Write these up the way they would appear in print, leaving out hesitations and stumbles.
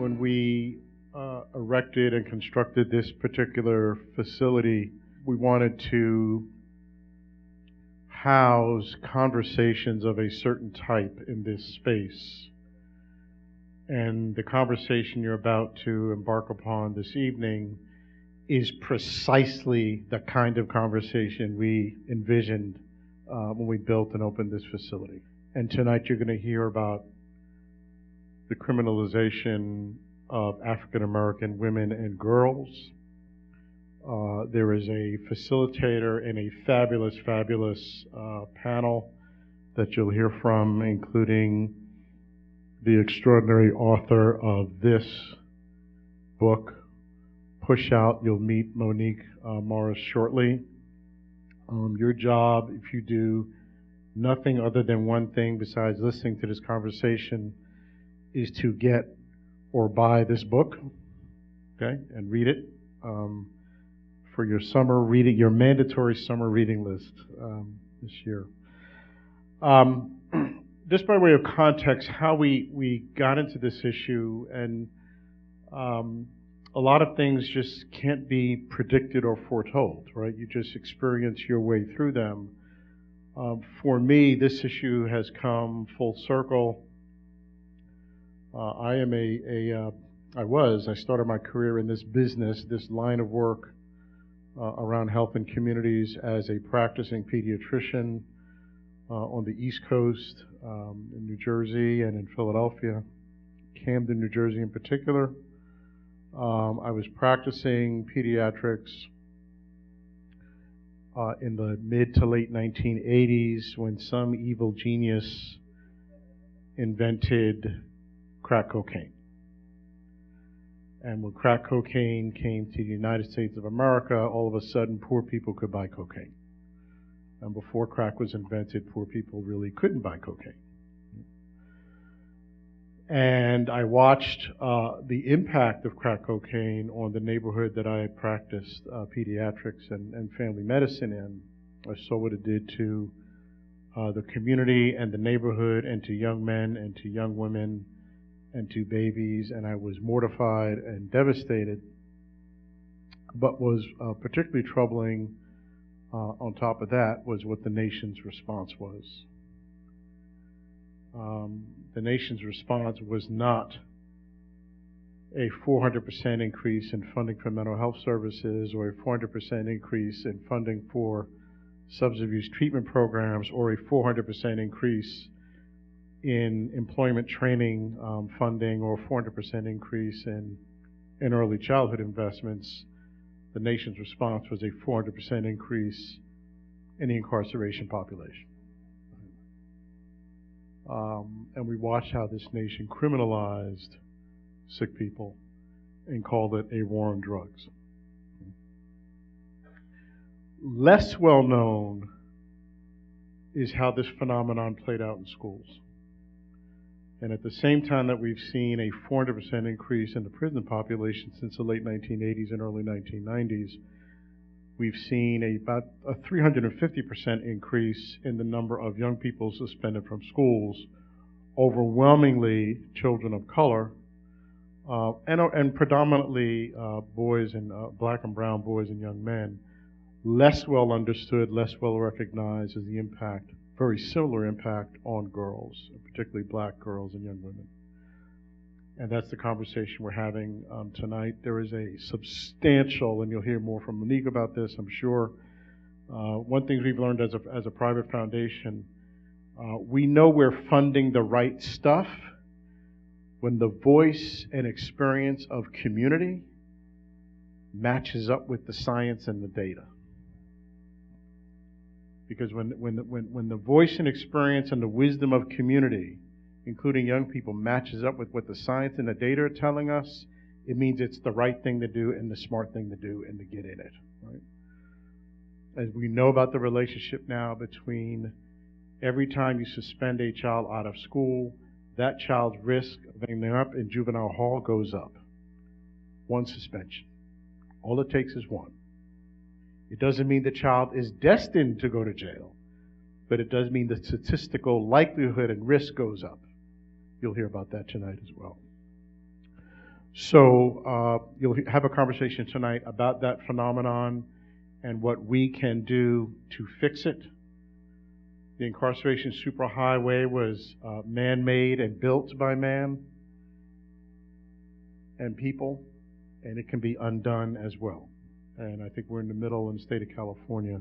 when we erected and constructed this particular facility, we wanted to house conversations of a certain type in this space. And the conversation you're about to embark upon this evening is precisely the kind of conversation we envisioned when we built and opened this facility. And tonight you're going to hear about the criminalization of African American women and girls. There is a facilitator and a fabulous panel that you'll hear from, including the extraordinary author of this book, Pushout. You'll meet Monique Morris shortly. Your job, if you do nothing other than one thing besides listening to this conversation, is to get or buy this book, okay, and read it for your summer reading, your mandatory summer reading list this year. Just by way of context, how we got into this issue, and a lot of things just can't be predicted or foretold, right? You just experience your way through them. For me, this issue has come full circle. I started my career in this business, this line of work around health and communities as a practicing pediatrician on the East Coast, in New Jersey and in Philadelphia, Camden, New Jersey in particular. I was practicing pediatrics in the mid to late 1980s when some evil genius invented crack cocaine. And when crack cocaine came to the United States of America, all of a sudden poor people could buy cocaine. And before crack was invented, poor people really couldn't buy cocaine. And I watched the impact of crack cocaine on the neighborhood that I practiced pediatrics and family medicine in. I saw what it did to the community and the neighborhood, and to young men and to young women and to babies, and I was mortified and devastated. But was particularly troubling on top of that was what the nation's response was. The nation's response was not a 400% increase in funding for mental health services, or a 400% increase in funding for substance abuse treatment programs, or a 400% increase in employment training funding, or 400% increase in early childhood investments. The nation's response was a 400% increase in the incarceration population. And we watched how this nation criminalized sick people and called it a war on drugs. Less well known is how this phenomenon played out in schools. And at the same time that we've seen a 400% increase in the prison population since the late 1980s and early 1990s, we've seen about a 350% increase in the number of young people suspended from schools, overwhelmingly children of color, and predominantly boys and black and brown boys and young men. Less well understood, less well recognized is the impact, very similar impact on girls, particularly black girls and young women. And that's the conversation we're having tonight. There is a substantial, and you'll hear more from Monique about this, I'm sure. One thing we've learned as a private foundation, we know we're funding the right stuff when the voice and experience of community matches up with the science and the data. Because when the voice and experience and the wisdom of community, including young people, matches up with what the science and the data are telling us, it means it's the right thing to do and the smart thing to do and to get in it, right? As we know about the relationship now between every time you suspend a child out of school, that child's risk of ending up in juvenile hall goes up. One suspension. All it takes is one. It doesn't mean the child is destined to go to jail, but it does mean the statistical likelihood and risk goes up. You'll hear about that tonight as well. So you'll have a conversation tonight about that phenomenon and what we can do to fix it. The incarceration superhighway was man-made and built by man and people, and it can be undone as well. And I think we're in the middle in the state of California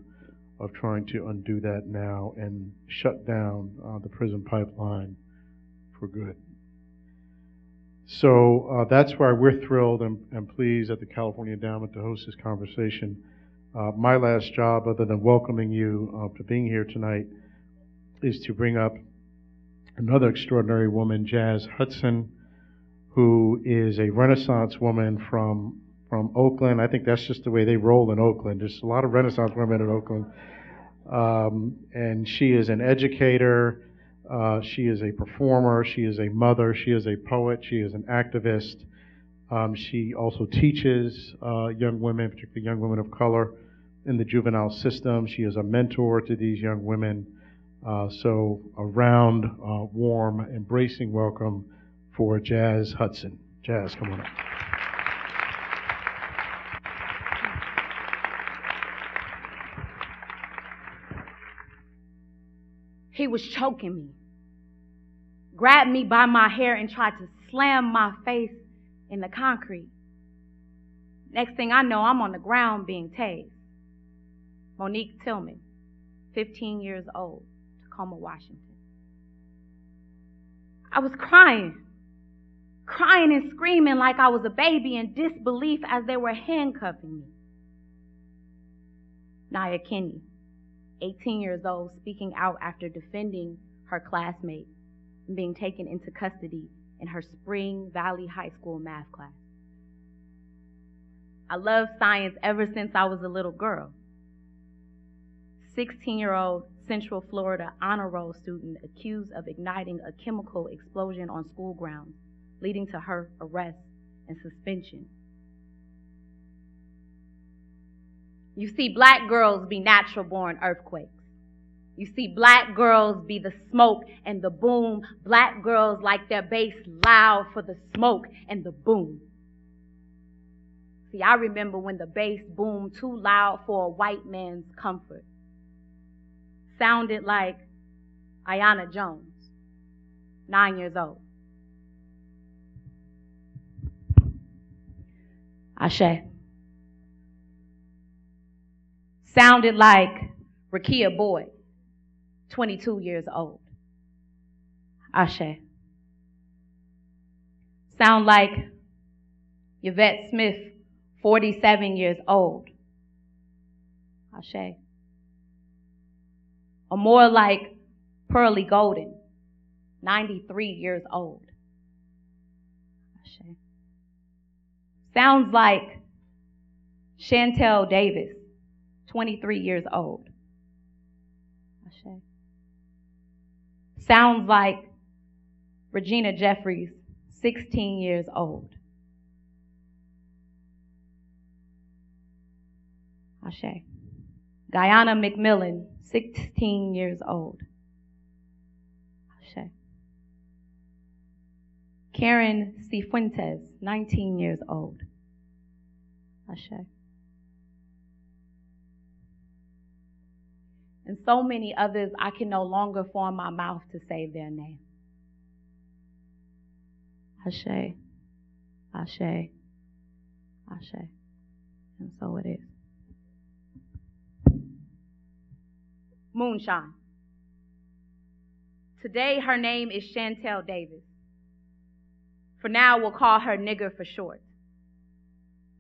of trying to undo that now and shut down the prison pipeline for good. So that's why we're thrilled and pleased at the California Endowment to host this conversation. My last job, other than welcoming you to being here tonight, is to bring up another extraordinary woman, Jazz Hudson, who is a Renaissance woman from Oakland. I think that's just the way they roll in Oakland. There's a lot of Renaissance women in Oakland. And she is an educator. She is a performer. She is a mother. She is a poet. She is an activist. She also teaches young women, particularly young women of color, in the juvenile system. She is a mentor to these young women. So a round, warm, embracing welcome for Jazz Hudson. Jazz, come on up. He was choking me, grabbed me by my hair and tried to slam my face in the concrete. Next thing I know, I'm on the ground being tased. Monique Tillman, 15 years old, Tacoma, Washington. I was crying and screaming like I was a baby in disbelief as they were handcuffing me. Naya Kinney, 18 years old, speaking out after defending her classmate and being taken into custody in her Spring Valley High School math class. I loved science ever since I was a little girl. 16-year-old Central Florida honor roll student accused of igniting a chemical explosion on school grounds, leading to her arrest and suspension. You see black girls be natural-born earthquakes. You see black girls be the smoke and the boom. Black girls like their bass loud for the smoke and the boom. See, I remember when the bass boomed too loud for a white man's comfort. Sounded like Ayanna Jones, 9 years old. Ashe. Sounded like Rakia Boyd, 22 years old. Ashe. Sound like Yvette Smith, 47 years old. Ashe. Or more like Pearlie Golden, 93 years old. Ashe. Sounds like Chantel Davis, 23 years old. Ashe. Sounds like Regina Jeffries, 16 years old. Ashe. Guyana McMillan, 16 years old. Ashe. Karen Cifuentes, 19 years old. Ashe. And so many others, I can no longer form my mouth to say their name. Ashe. Ashe. Ashe. And so it is. Moonshine. Today her name is Chantel Davis. For now we'll call her Nigger for short.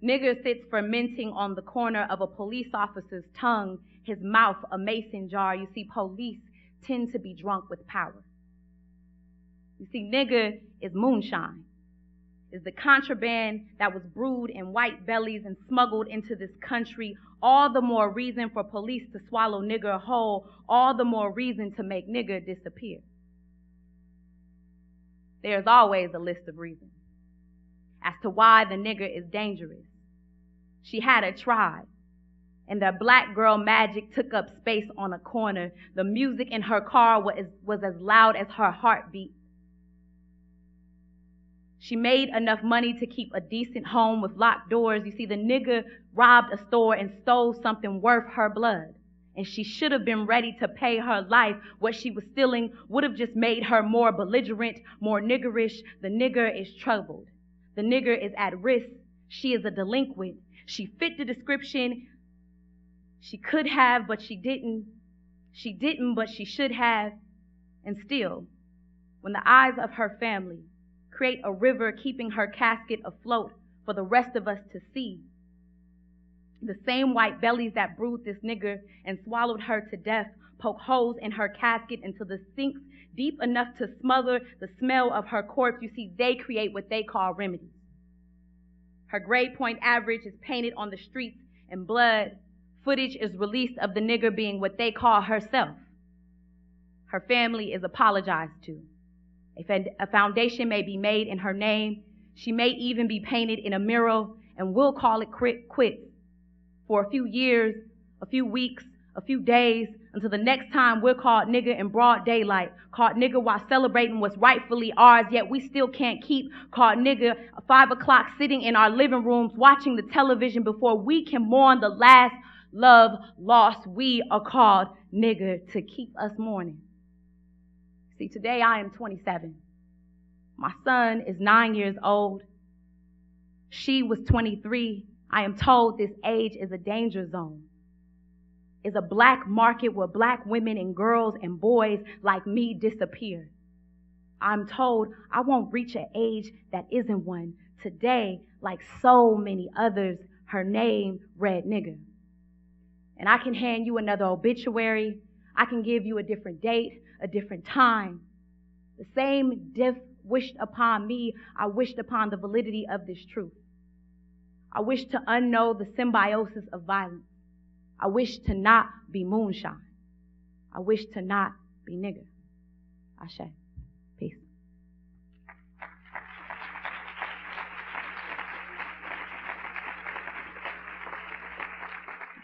Nigger sits fermenting on the corner of a police officer's tongue, his mouth a mason jar. You see, police tend to be drunk with power. You see, nigger is moonshine, is the contraband that was brewed in white bellies and smuggled into this country. All the more reason for police to swallow nigger whole, all the more reason to make nigger disappear. There's always a list of reasons as to why the nigger is dangerous. She had a tribe, and their black girl magic took up space on a corner. The music in her car was as loud as her heartbeat. She made enough money to keep a decent home with locked doors. You see, the nigga robbed a store and stole something worth her blood. And she should have been ready to pay her life. What she was stealing would have just made her more belligerent, more niggerish. The nigger is troubled. The nigger is at risk. She is a delinquent. She fit the description. She could have, but she didn't. She didn't, but she should have. And still, when the eyes of her family create a river keeping her casket afloat for the rest of us to see, the same white bellies that brewed this nigger and swallowed her to death poke holes in her casket until the sinks deep enough to smother the smell of her corpse. You see, they create what they call remedies. Her grade point average is painted on the streets in blood. Footage is released of the nigger being what they call herself. Her family is apologized to. A foundation may be made in her name. She may even be painted in a mural, and we'll call it quits for a few years, a few weeks, a few days, until the next time we're called nigger in broad daylight, called nigger while celebrating what's rightfully ours, yet we still can't keep, called nigger 5 o'clock sitting in our living rooms watching the television before we can mourn the last love lost. We are called nigger to keep us mourning. See, today I am 27. My son is 9 years old. She was 23. I am told this age is a danger zone, is a black market where black women and girls and boys like me disappear. I'm told I won't reach an age that isn't one. Today, like so many others, her name read nigger. And I can hand you another obituary. I can give you a different date, a different time. The same death wished upon me, I wished upon the validity of this truth. I wish to unknow the symbiosis of violence. I wish to not be moonshine. I wish to not be nigger. Ashe. Peace.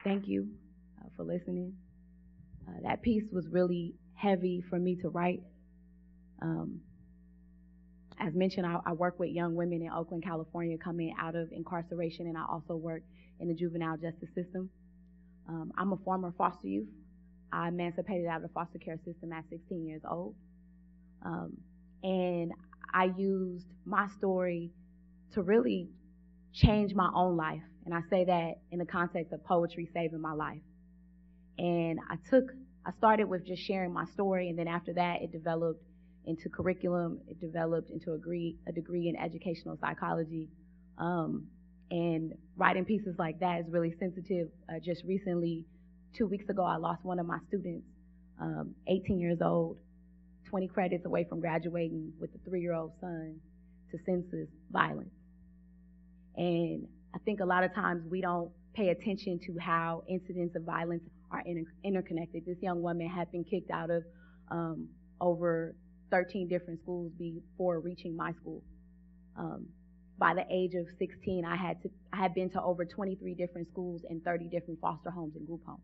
Thank you for listening. That piece was really heavy for me to write. As mentioned, I work with young women in Oakland, California, coming out of incarceration, and I also work in the juvenile justice system. I'm a former foster youth. I emancipated out of the foster care system at 16 years old. And I used my story to really change my own life. And I say that in the context of poetry saving my life. And I started with just sharing my story, and then after that, it developed into curriculum. It developed into a degree in educational psychology. And writing pieces like that is really sensitive. Just recently, 2 weeks ago, I lost one of my students, 18 years old, 20 credits away from graduating with a 3-year-old son to senseless violence. And I think a lot of times we don't pay attention to how incidents of violence are interconnected. This young woman had been kicked out of over 13 different schools before reaching my school. By the age of 16, I had been to over 23 different schools and 30 different foster homes and group homes.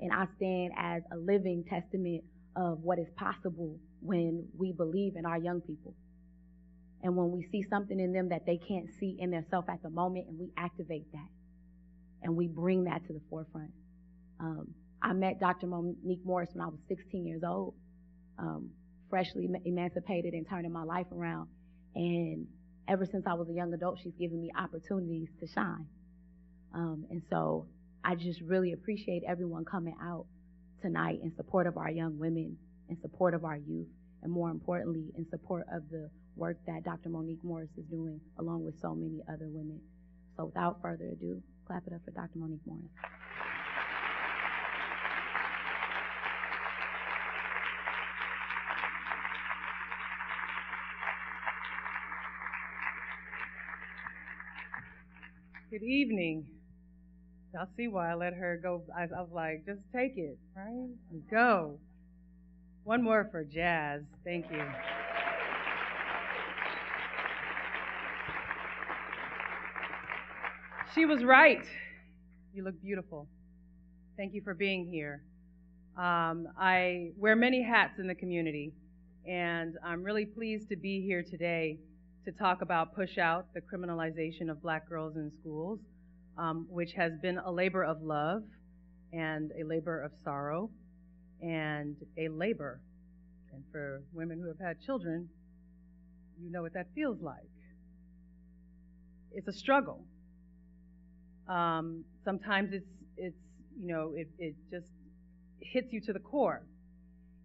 And I stand as a living testament of what is possible when we believe in our young people. And when we see something in them that they can't see in themselves at the moment, and we activate that, and we bring that to the forefront. I met Dr. Monique Morris when I was 16 years old, freshly emancipated and turning my life around. And ever since I was a young adult, she's given me opportunities to shine. And so I just really appreciate everyone coming out tonight in support of our young women, in support of our youth, and more importantly, in support of the work that Dr. Monique Morris is doing, along with so many other women. So without further ado, clap it up for Dr. Monique Morris. Good evening. Y'all see why I let her go. I was like, just take it, right? Go. One more for Jazz. Thank you. She was right. You look beautiful. Thank you for being here. I wear many hats in the community, and I'm really pleased to be here today to talk about Pushout, the criminalization of black girls in schools, which has been a labor of love and a labor of sorrow and a labor. And for women who have had children, you know what that feels like. It's a struggle. Sometimes it's it just hits you to the core.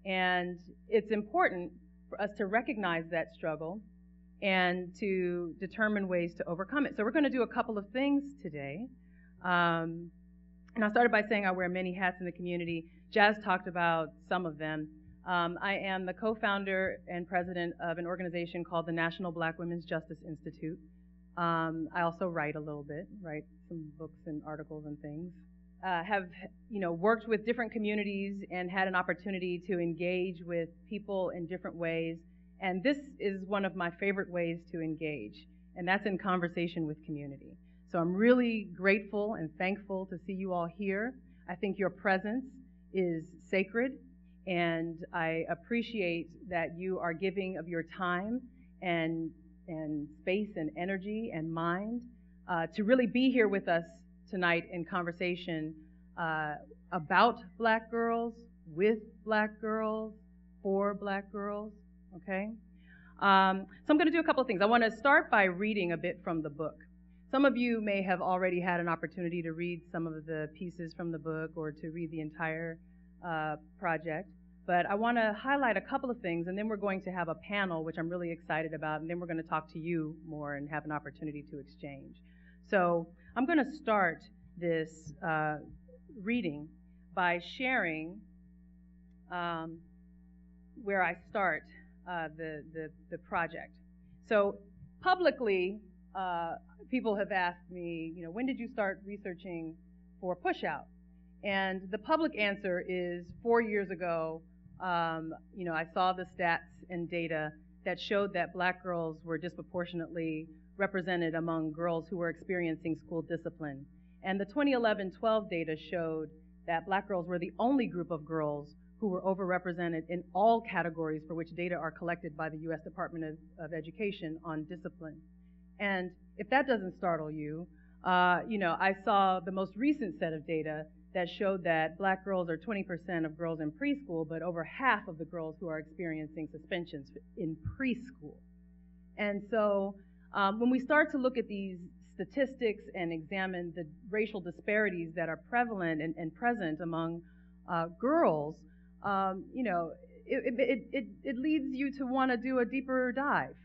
And it's important for us to recognize that struggle and to determine ways to overcome it. So we're going to do a couple of things today. And I started by saying I wear many hats in the community. Jazz talked about some of them. I am the co-founder and president of an organization called the National Black Women's Justice Institute. I also write a little bit, write some books and articles and things. Have worked with different communities and had an opportunity to engage with people in different ways. And this is one of my favorite ways to engage, and that's in conversation with community. So I'm really grateful and thankful to see you all here. I think your presence is sacred, and I appreciate that you are giving of your time and space and energy and mind to really be here with us tonight in conversation about black girls, with black girls, for black girls, okay? So I'm going to do a couple of things. I want to start by reading a bit from the book. Some of you may have already had an opportunity to read some of the pieces from the book or to read the entire project, but I want to highlight a couple of things, and then we're going to have a panel, which I'm really excited about, and then we're going to talk to you more and have an opportunity to exchange. So I'm going to start this reading by sharing where I start the project. So publicly, people have asked me, when did you start researching for Pushout? And the public answer is 4 years ago. I saw the stats and data that showed that black girls were disproportionately represented among girls who were experiencing school discipline. And the 2011-12 data showed that black girls were the only group of girls who were overrepresented in all categories for which data are collected by the U.S. Department of Education on discipline. And if that doesn't startle you, I saw the most recent set of data that showed that black girls are 20% of girls in preschool, but over half of the girls who are experiencing suspensions in preschool. And so when we start to look at these statistics and examine the racial disparities that are prevalent and present among girls, it leads you to want to do a deeper dive.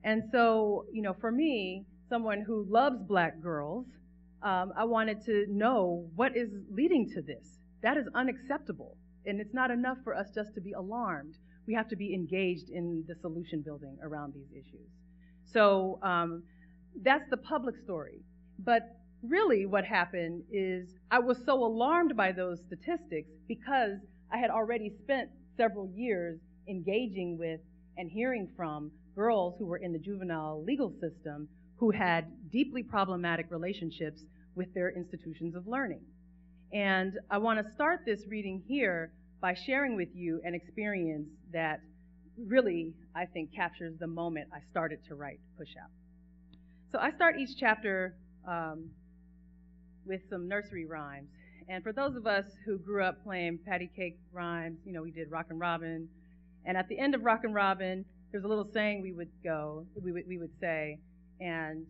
And so, for me, someone who loves black girls, I wanted to know what is leading to this. That is unacceptable. And it's not enough for us just to be alarmed. We have to be engaged in the solution building around these issues. So that's the public story. But really what happened is I was so alarmed by those statistics because I had already spent several years engaging with and hearing from girls who were in the juvenile legal system who had deeply problematic relationships with their institutions of learning. And I want to start this reading here by sharing with you an experience that really, I think, captures the moment I started to write Pushout. So I start each chapter with some nursery rhymes. And for those of us who grew up playing patty cake rhymes, we did Rockin' Robin. And at the end of Rockin' Robin, there's a little saying we would say, and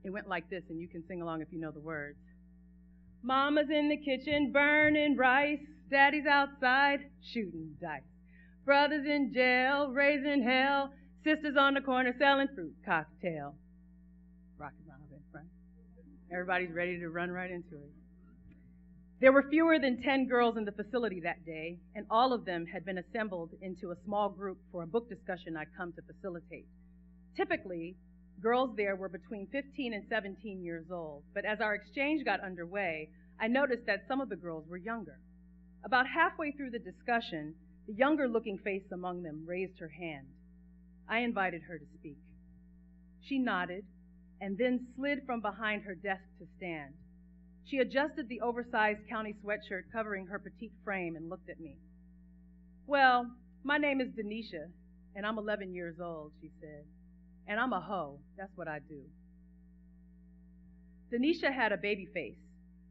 it went like this, and you can sing along if you know the words. Mama's in the kitchen burning rice, daddy's outside shooting dice. Brother's in jail, raising hell, sister's on the corner selling fruit cocktail. Rockin' Robin, right? Everybody's ready to run right into it. There were fewer than 10 girls in the facility that day, and all of them had been assembled into a small group for a book discussion I'd come to facilitate. Typically, girls there were between 15 and 17 years old, but as our exchange got underway, I noticed that some of the girls were younger. About halfway through the discussion, the younger-looking face among them raised her hand. I invited her to speak. She nodded and then slid from behind her desk to stand. She adjusted the oversized county sweatshirt covering her petite frame and looked at me. Well, My name is Denisha, and I'm 11 years old, she said. And I'm a hoe. That's what I do. Denisha had a baby face.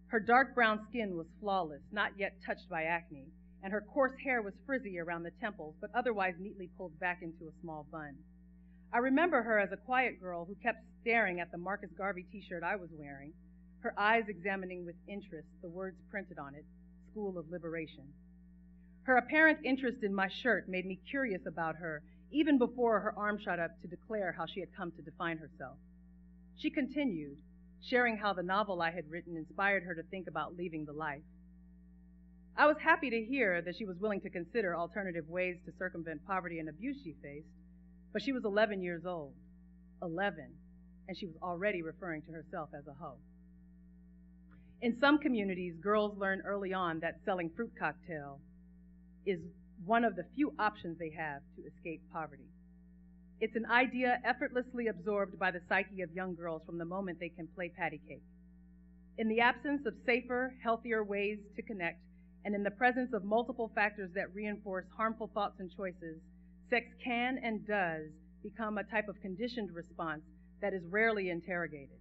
Her dark brown skin was flawless, not yet touched by acne, and her coarse hair was frizzy around the temples, but otherwise neatly pulled back into a small bun. I remember her as a quiet girl who kept staring at the Marcus Garvey t-shirt I was wearing, her eyes examining with interest the words printed on it, School of Liberation. Her apparent interest in my shirt made me curious about her, even before her arm shot up to declare how she had come to define herself. She continued, sharing how the novel I had written inspired her to think about leaving the life. I was happy to hear that she was willing to consider alternative ways to circumvent poverty and abuse she faced, but she was 11 years old, 11, and she was already referring to herself as a hoe. In some communities, girls learn early on that selling fruit cocktail is one of the few options they have to escape poverty. It's an idea effortlessly absorbed by the psyche of young girls from the moment they can play patty cake. In the absence of safer, healthier ways to connect, and in the presence of multiple factors that reinforce harmful thoughts and choices, sex can and does become a type of conditioned response that is rarely interrogated.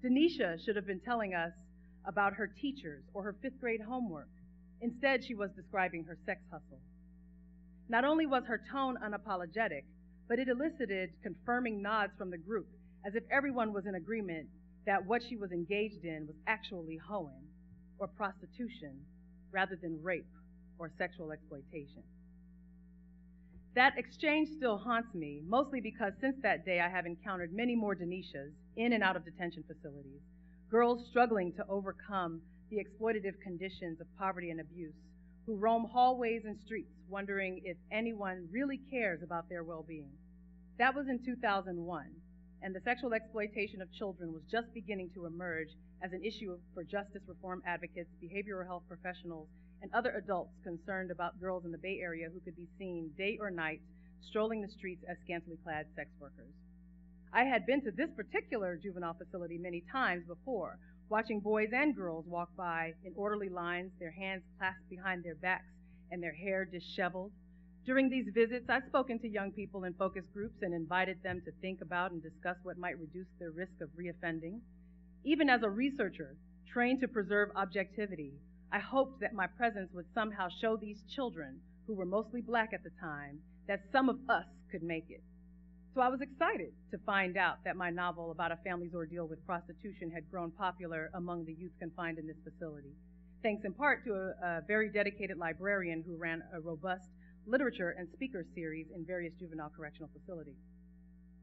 Denisha should have been telling us about her teachers or her fifth grade homework. Instead, she was describing her sex hustle. Not only was her tone unapologetic, but it elicited confirming nods from the group, as if everyone was in agreement that what she was engaged in was actually hoeing or prostitution rather than rape or sexual exploitation. That exchange still haunts me, mostly because since that day I have encountered many more Denishas in and out of detention facilities, girls struggling to overcome the exploitative conditions of poverty and abuse, who roam hallways and streets wondering if anyone really cares about their well-being. That was in 2001, and the sexual exploitation of children was just beginning to emerge as an issue for justice reform advocates, behavioral health professionals, and other adults concerned about girls in the Bay Area who could be seen day or night strolling the streets as scantily clad sex workers. I had been to this particular juvenile facility many times before, watching boys and girls walk by in orderly lines, their hands clasped behind their backs and their hair disheveled. During these visits, I've spoken to young people in focus groups and invited them to think about and discuss what might reduce their risk of reoffending. Even as a researcher trained to preserve objectivity, I hoped that my presence would somehow show these children, who were mostly Black at the time, that some of us could make it. So I was excited to find out that my novel about a family's ordeal with prostitution had grown popular among the youth confined in this facility, thanks in part to a very dedicated librarian who ran a robust literature and speaker series in various juvenile correctional facilities.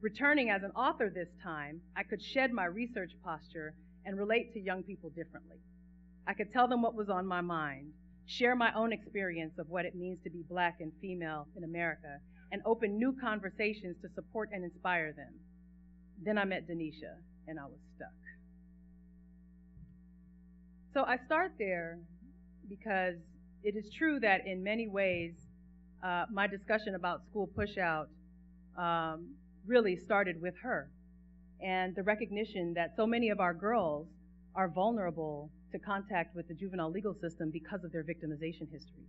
Returning as an author this time, I could shed my research posture and relate to young people differently. I could tell them what was on my mind, share my own experience of what it means to be Black and female in America, and open new conversations to support and inspire them. Then I met Denisha, and I was stuck. So I start there because it is true that in many ways, my discussion about school pushout really started with her, and the recognition that so many of our girls are vulnerable to contact with the juvenile legal system because of their victimization histories.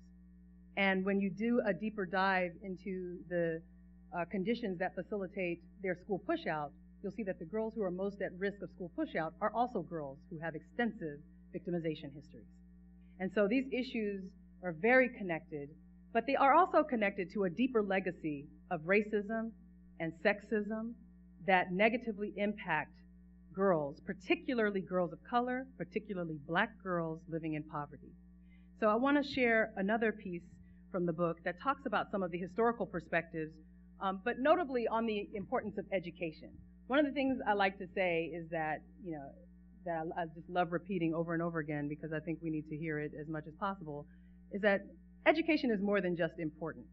And when you do a deeper dive into the conditions that facilitate their school pushout, you'll see that the girls who are most at risk of school pushout are also girls who have extensive victimization histories. And so these issues are very connected, but they are also connected to a deeper legacy of racism and sexism that negatively impact girls, particularly girls of color, particularly Black girls living in poverty. So I want to share another piece from the book that talks about some of the historical perspectives, but notably on the importance of education. One of the things I like to say is that, that I just love repeating over and over again because I think we need to hear it as much as possible, is that education is more than just important.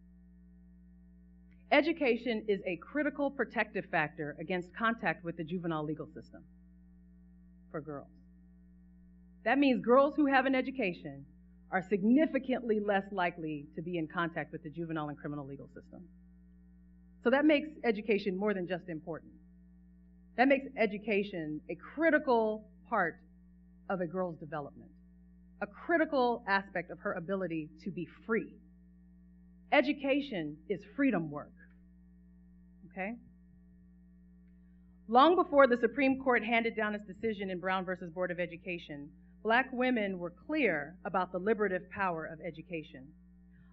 Education is a critical protective factor against contact with the juvenile legal system for girls. That means girls who have an education are significantly less likely to be in contact with the juvenile and criminal legal system. So that makes education more than just important. That makes education a critical part of a girl's development, a critical aspect of her ability to be free. Education is freedom work, okay? Long before the Supreme Court handed down its decision in Brown versus Board of Education, Black women were clear about the liberative power of education.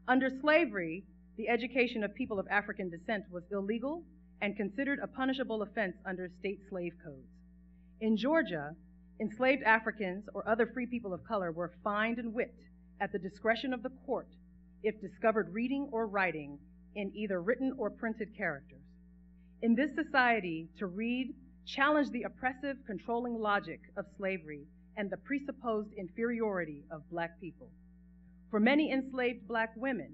Under slavery, the education of people of African descent was illegal and considered a punishable offense under state slave codes. In Georgia, enslaved Africans or other free people of color were fined and whipped at the discretion of the court if discovered reading or writing in either written or printed characters. In this society, to read challenged the oppressive, controlling logic of slavery and the presupposed inferiority of Black people. For many enslaved Black women,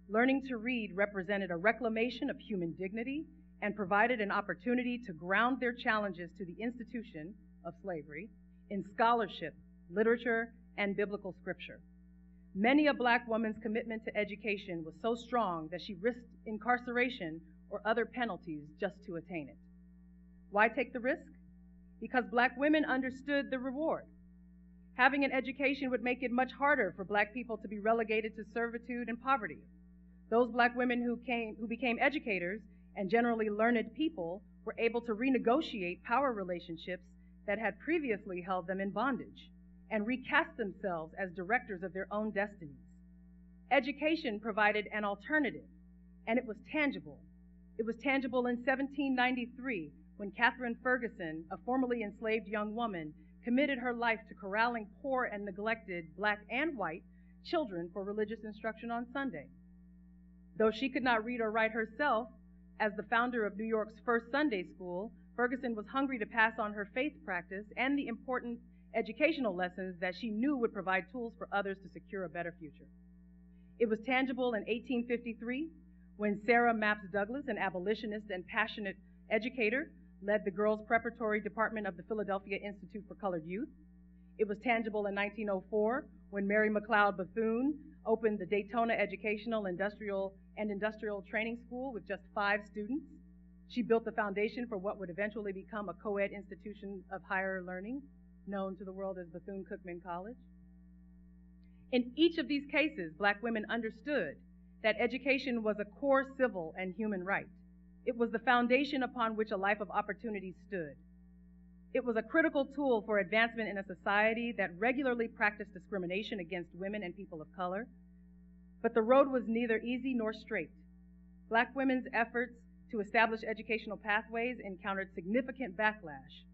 learning to read represented a reclamation of human dignity and provided an opportunity to ground their challenges to the institution of slavery in scholarship, literature, and biblical scripture. Many a Black woman's commitment to education was so strong that she risked incarceration or other penalties just to attain it. Why take the risk? Because Black women understood the reward. Having an education would make it much harder for Black people to be relegated to servitude and poverty. Those Black women who became educators and generally learned people were able to renegotiate power relationships that had previously held them in bondage and recast themselves as directors of their own destinies. Education provided an alternative, and it was tangible. It was tangible in 1793 when Catherine Ferguson, a formerly enslaved young woman, committed her life to corralling poor and neglected Black and white children for religious instruction on Sunday. Though she could not read or write herself, as the founder of New York's first Sunday school, Ferguson was hungry to pass on her faith practice and the important educational lessons that she knew would provide tools for others to secure a better future. It was tangible in 1853 when Sarah Mapps Douglas, an abolitionist and passionate educator, led the girls' preparatory department of the Philadelphia Institute for Colored Youth. It was tangible in 1904 when Mary McLeod Bethune opened the Daytona Educational, Industrial Training School with just 5 students. She built the foundation for what would eventually become a co-ed institution of higher learning, known to the world as Bethune-Cookman College. In each of these cases, Black women understood that education was a core civil and human right. It was the foundation upon which a life of opportunity stood. It was a critical tool for advancement in a society that regularly practiced discrimination against women and people of color. But the road was neither easy nor straight. Black women's efforts to establish educational pathways encountered significant backlash.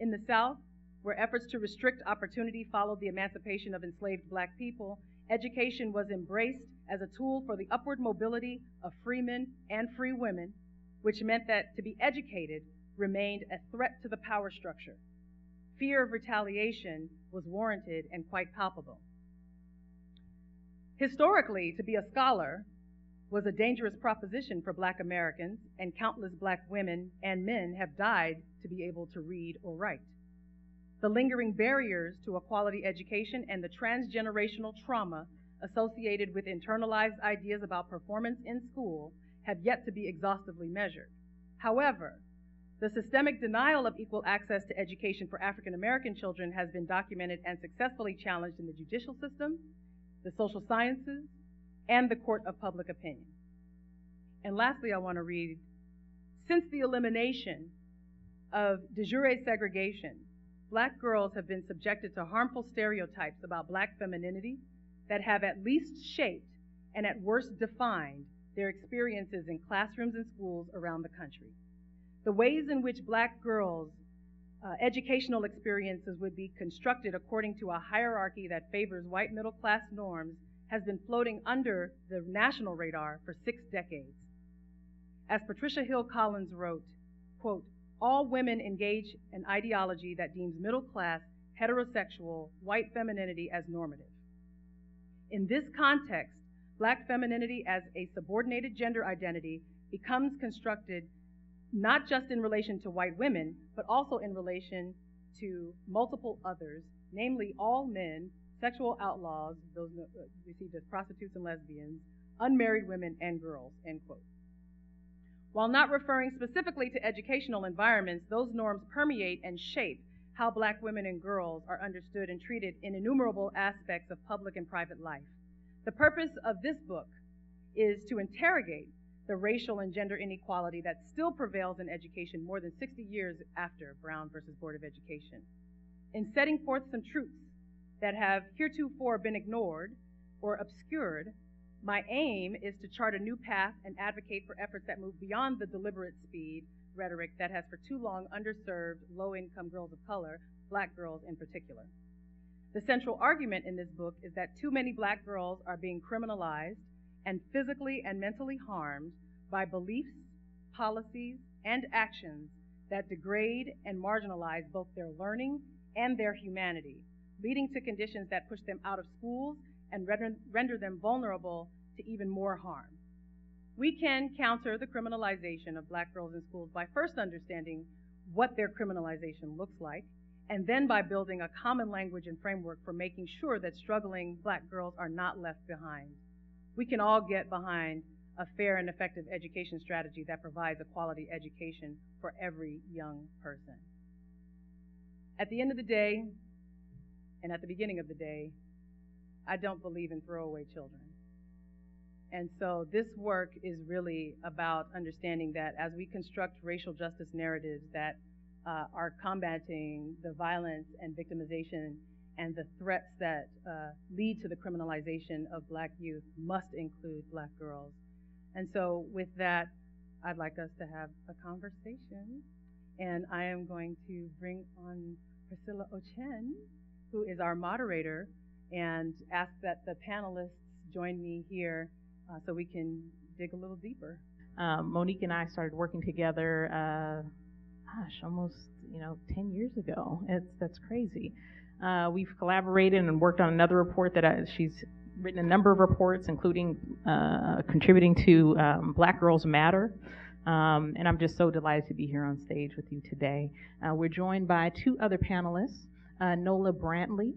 In the South, where efforts to restrict opportunity followed the emancipation of enslaved Black people, education was embraced as a tool for the upward mobility of free men and free women, which meant that to be educated remained a threat to the power structure. Fear of retaliation was warranted and quite palpable. Historically, to be a scholar was a dangerous proposition for Black Americans, and countless Black women and men have died to be able to read or write. The lingering barriers to a quality education and the transgenerational trauma associated with internalized ideas about performance in school have yet to be exhaustively measured. However, the systemic denial of equal access to education for African American children has been documented and successfully challenged in the judicial system, the social sciences, and the court of public opinion. And lastly, I want to read, since the elimination of de jure segregation, Black girls have been subjected to harmful stereotypes about Black femininity that have at least shaped and at worst defined their experiences in classrooms and schools around the country. The ways in which Black girls' educational experiences would be constructed according to a hierarchy that favors white middle-class norms has been floating under the national radar for 6 decades. As Patricia Hill Collins wrote, quote, "All women engage an ideology that deems middle-class, heterosexual, white femininity as normative. In this context, Black femininity as a subordinated gender identity becomes constructed not just in relation to white women, but also in relation to multiple others, namely all men, sexual outlaws, those received as prostitutes and lesbians, unmarried women, and girls," end quote. While not referring specifically to educational environments, those norms permeate and shape how Black women and girls are understood and treated in innumerable aspects of public and private life. The purpose of this book is to interrogate the racial and gender inequality that still prevails in education more than 60 years after Brown versus Board of Education. In setting forth some truths that have heretofore been ignored or obscured, my aim is to chart a new path and advocate for efforts that move beyond the deliberate speed rhetoric that has for too long underserved low-income girls of color, Black girls in particular. The central argument in this book is that too many Black girls are being criminalized and physically and mentally harmed by beliefs, policies, and actions that degrade and marginalize both their learning and their humanity, leading to conditions that push them out of schools and render them vulnerable to even more harm. We can counter the criminalization of Black girls in schools by first understanding what their criminalization looks like, and then by building a common language and framework for making sure that struggling Black girls are not left behind. We can all get behind a fair and effective education strategy that provides a quality education for every young person. At the end of the day, and at the beginning of the day, I don't believe in throwaway children. And so this work is really about understanding that as we construct racial justice narratives that are combating the violence and victimization and the threats that lead to the criminalization of Black youth must include Black girls. And so with that, I'd like us to have a conversation. And I am going to bring on Priscilla Ochen, who is our moderator, and ask that the panelists join me here so we can dig a little deeper. Monique and I started working together, almost 10 years ago. That's crazy. We've collaborated and worked on another report that she's written a number of reports, including contributing to Black Girls Matter. And I'm just so delighted to be here on stage with you today. We're joined by two other panelists, Nola Brantley,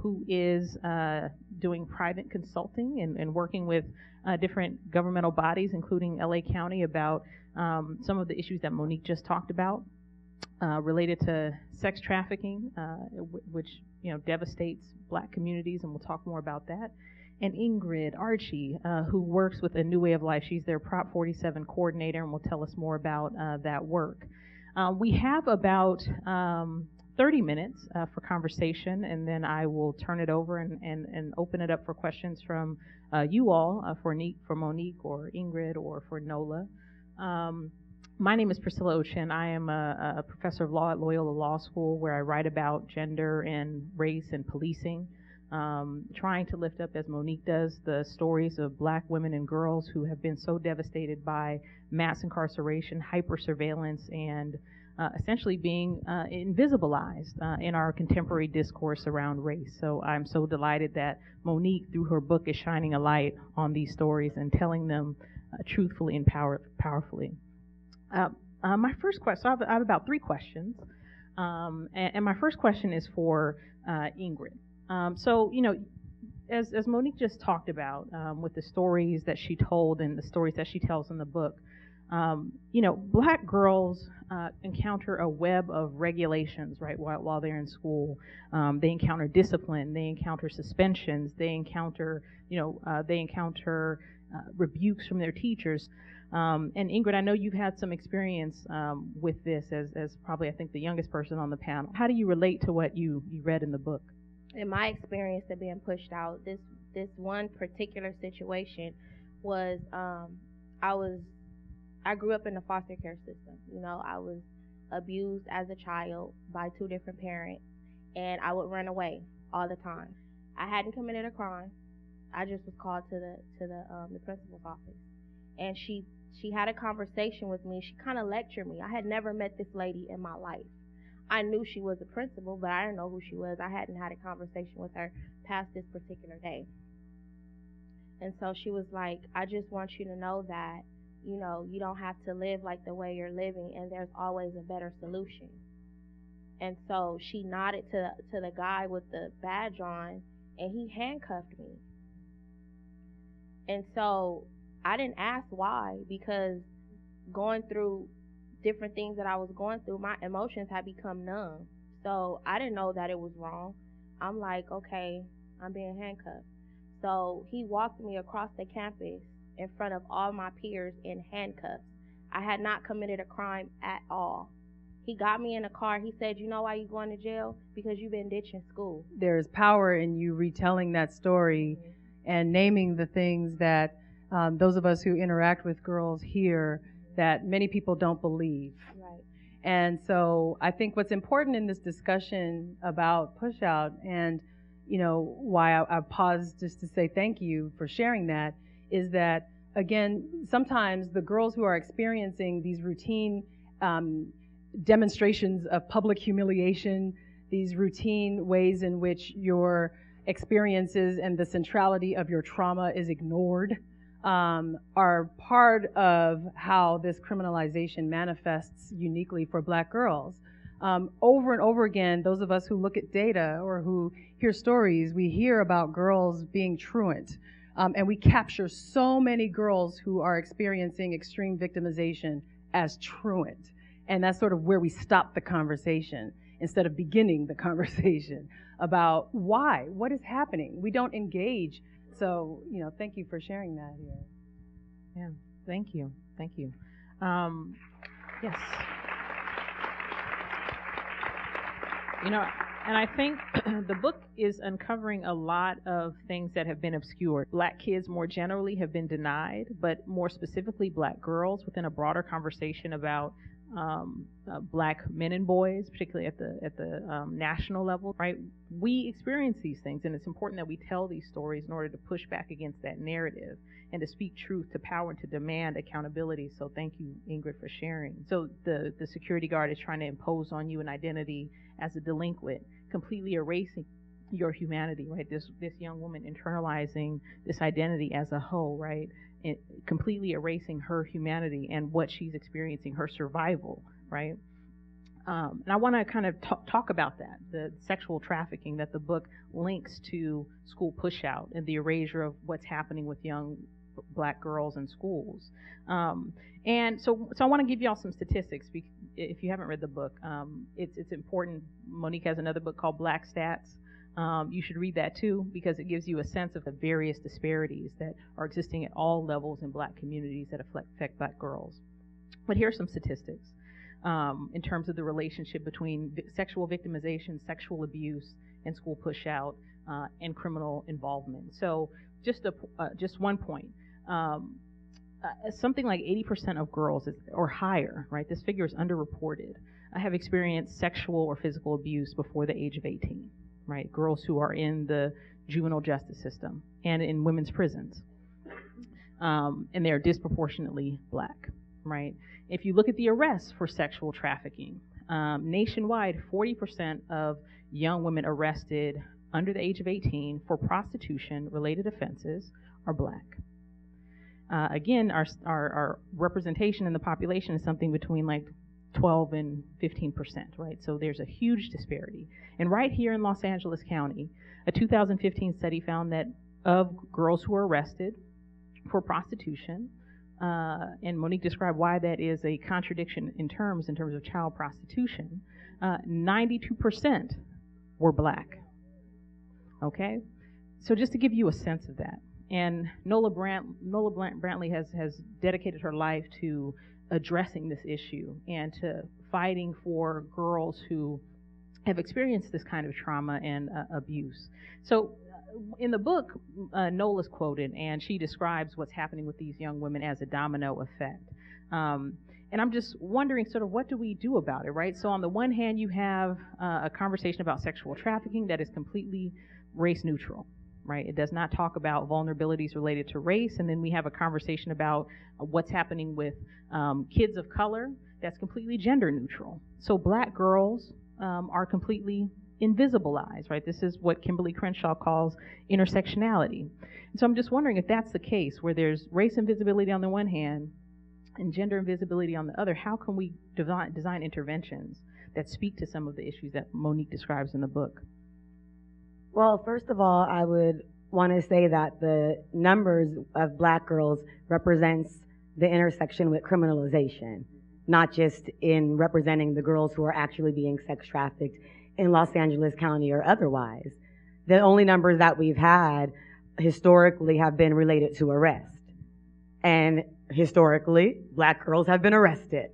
who is doing private consulting and working with different governmental bodies, including LA County, about some of the issues that Monique just talked about related to sex trafficking, which devastates Black communities, and we'll talk more about that. And Ingrid Archie, who works with A New Way of Life. She's their Prop 47 coordinator, and will tell us more about that work. We have about 30 minutes for conversation, and then I will turn it over and open it up for questions from you all, for Monique or Ingrid or for Nola. My name is Priscilla Ochen. I am a professor of law at Loyola Law School, where I write about gender and race and policing, trying to lift up, as Monique does, the stories of Black women and girls who have been so devastated by mass incarceration, hyper-surveillance, and essentially being invisibilized in our contemporary discourse around race. So I'm so delighted that Monique, through her book, is shining a light on these stories and telling them truthfully and powerfully. My first question, so I have about 3 questions, and my first question is for Ingrid. So, as Monique just talked about, with the stories that she told and the stories that she tells in the book, Black girls encounter a web of regulations, right, while they're in school. They encounter discipline, they encounter suspensions, they encounter rebukes from their teachers. And Ingrid, I know you've had some experience with this as probably, I think, the youngest person on the panel. How do you relate to what you read in the book? In my experience of being pushed out, this one particular situation was, I grew up in the foster care system. I was abused as a child by 2 different parents, and I would run away all the time. I hadn't committed a crime. I just was called to the principal's office, and she had a conversation with me. She kind of lectured me. I had never met this lady in my life. I knew she was a principal, but I didn't know who she was. I hadn't had a conversation with her past this particular day. And so she was like, I just want you to know that, you don't have to live like the way you're living, and there's always a better solution. And so she nodded to the guy with the badge on, and he handcuffed me. And so I didn't ask why, because going through different things that I was going through, my emotions had become numb. So I didn't know that it was wrong. I'm like, okay, I'm being handcuffed. So he walked me across the campus in front of all my peers in handcuffs. I had not committed a crime at all. He got me in a car. He said, "You know why you going to jail? Because you've been ditching school." There's power in you retelling that story and naming the things that those of us who interact with girls hear that many people don't believe. Right. And so I think what's important in this discussion about Pushout, and why I paused just to say thank you for sharing that, is that, again, sometimes the girls who are experiencing these routine demonstrations of public humiliation, these routine ways in which your experiences and the centrality of your trauma is ignored, are part of how this criminalization manifests uniquely for Black girls. Over and over again, those of us who look at data or who hear stories, we hear about girls being truant. And we capture so many girls who are experiencing extreme victimization as truant. And that's sort of where we stop the conversation instead of beginning the conversation about why, what is happening. We don't engage. So, thank you for sharing that here. Yeah, thank you. Thank you. Yes. And I think the book is uncovering a lot of things that have been obscured. Black kids more generally have been denied, but more specifically Black girls within a broader conversation about Black men and boys, particularly at the national level, right? We experience these things, and it's important that we tell these stories in order to push back against that narrative and to speak truth to power and to demand accountability. So thank you, Ingrid, for sharing. So the security guard is trying to impose on you an identity as a delinquent, completely erasing your humanity, right? This young woman internalizing this identity as a hoe, right? And completely erasing her humanity and what she's experiencing, her survival, right? And I want to kind of talk about that, the sexual trafficking that the book links to school pushout and the erasure of what's happening with young Black girls in schools. And so I want to give y'all some statistics. If you haven't read the book, it's important. Monique has another book called Black Stats. You should read that too, because it gives you a sense of the various disparities that are existing at all levels in Black communities that affect Black girls. But here are some statistics in terms of the relationship between sexual victimization, sexual abuse, and school pushout, and criminal involvement. So just 1 point. Something like 80% of girls or higher, right? This figure is underreported. Have experienced sexual or physical abuse before the age of 18. Right, girls who are in the juvenile justice system and in women's prisons, and they're disproportionately Black, right? If you look at the arrests for sexual trafficking, nationwide, 40% of young women arrested under the age of 18 for prostitution-related offenses are Black. Again, our representation in the population is something between like 12 and 15%, right? So there's a huge disparity. And right here in Los Angeles County, a 2015 study found that of girls who were arrested for prostitution, and Monique described why that is a contradiction in terms of child prostitution, 92% were Black. Okay? So just to give you a sense of that. And Nola Brantley has dedicated her life to addressing this issue and to fighting for girls who have experienced this kind of trauma and abuse. So in the book, Nola's quoted, and she describes what's happening with these young women as a domino effect. And I'm just wondering sort of what do we do about it, right? So on the one hand, you have a conversation about sexual trafficking that is completely race neutral. Right? It does not talk about vulnerabilities related to race, and then we have a conversation about what's happening with kids of color that's completely gender neutral. So Black girls are completely invisibilized, right? This is what Kimberly Crenshaw calls intersectionality. And so I'm just wondering if that's the case, where there's race invisibility on the one hand and gender invisibility on the other, how can we design interventions that speak to some of the issues that Monique describes in the book? Well, first of all, I would want to say that the numbers of Black girls represents the intersection with criminalization, not just in representing the girls who are actually being sex trafficked in Los Angeles County or otherwise. The only numbers that we've had historically have been related to arrest. And historically, black girls have been arrested,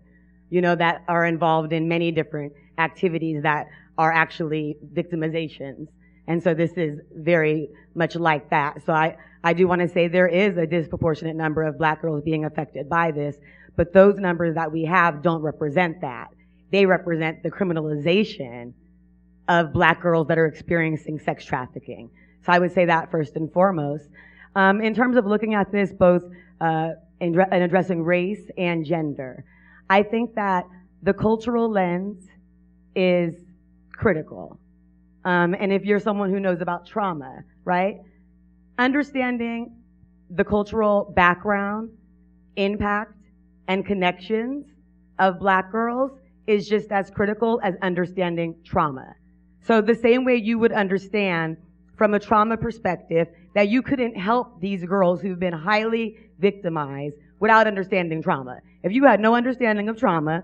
that are involved in many different activities that are actually victimizations. And so this is very much like that. So I do want to say there is a disproportionate number of black girls being affected by this, but those numbers that we have don't represent that. They represent the criminalization of black girls that are experiencing sex trafficking. So I would say that first and foremost. In terms of looking at this both in addressing race and gender, I think that the cultural lens is critical. And if you're someone who knows about trauma, right? Understanding the cultural background, impact, and connections of black girls is just as critical as understanding trauma. So the same way you would understand from a trauma perspective that you couldn't help these girls who've been highly victimized without understanding trauma. If you had no understanding of trauma,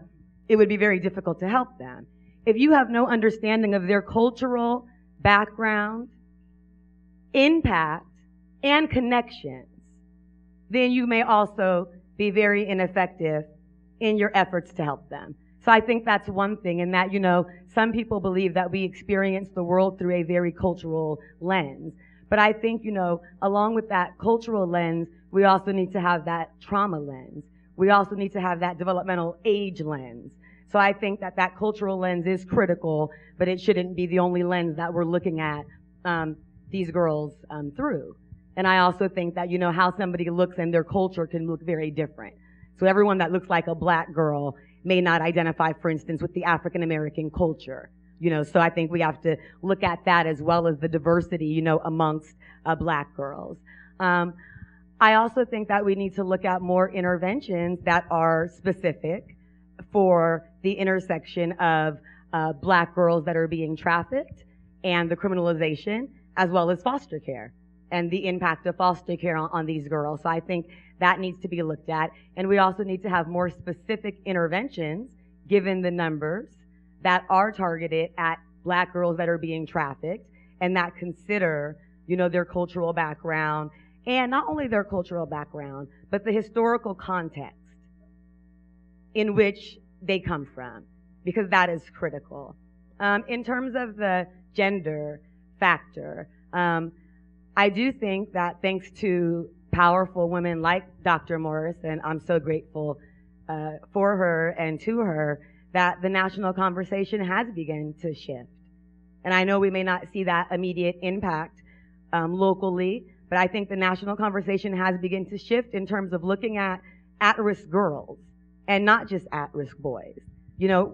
it would be very difficult to help them. If you have no understanding of their cultural background, impact, and connections, then you may also be very ineffective in your efforts to help them. So I think that's one thing, and that, some people believe that we experience the world through a very cultural lens. But I think, along with that cultural lens, we also need to have that trauma lens. We also need to have that developmental age lens. So I think that that cultural lens is critical, but it shouldn't be the only lens that we're looking at these girls through. And I also think that, how somebody looks and their culture can look very different. So everyone that looks like a black girl may not identify, for instance, with the African American culture. So I think we have to look at that as well as the diversity, amongst black girls. I also think that we need to look at more interventions that are specific for the intersection of black girls that are being trafficked and the criminalization, as well as foster care and the impact of foster care on these girls. So I think that needs to be looked at. And we also need to have more specific interventions, given the numbers, that are targeted at black girls that are being trafficked and that consider, their cultural background, and not only their cultural background, but the historical context in which they come from, because that is critical. In terms of the gender factor, I do think that thanks to powerful women like Dr. Morris, and I'm so grateful for her and to her, that the national conversation has begun to shift. And I know we may not see that immediate impact locally, but I think the national conversation has begun to shift in terms of looking at at-risk girls and not just at-risk boys,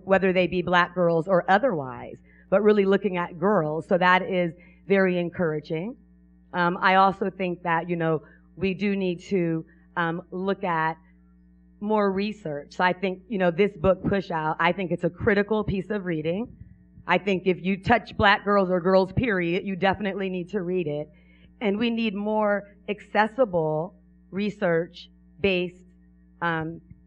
whether they be black girls or otherwise, but really looking at girls. So that is very encouraging. I also think that, we do need to look at more research. So I think, this book, Pushout, I think it's a critical piece of reading. I think if you touch black girls or girls, period, you definitely need to read it. And we need more accessible research-based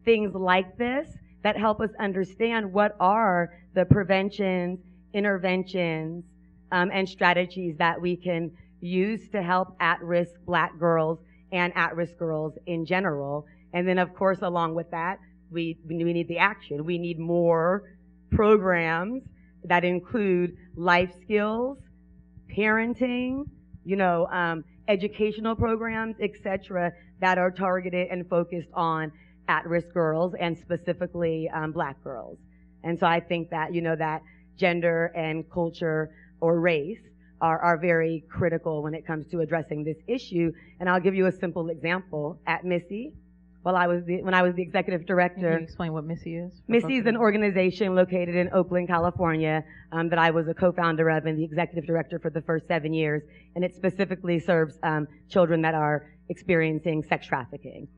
things like this that help us understand what are the preventions, interventions, and strategies that we can use to help at-risk black girls and at-risk girls in general. And then, of course, along with that, we need the action. We need more programs that include life skills, parenting, educational programs, etc., that are targeted and focused on at-risk girls and specifically black girls. And so I think that, that gender and culture or race are very critical when it comes to addressing this issue. And I'll give you a simple example. At Missy, when I was the executive director. Can you explain what Missy is? Missy is an organization located in Oakland, California, that I was a co-founder of and the executive director for the first 7 years. And it specifically serves children that are experiencing sex trafficking.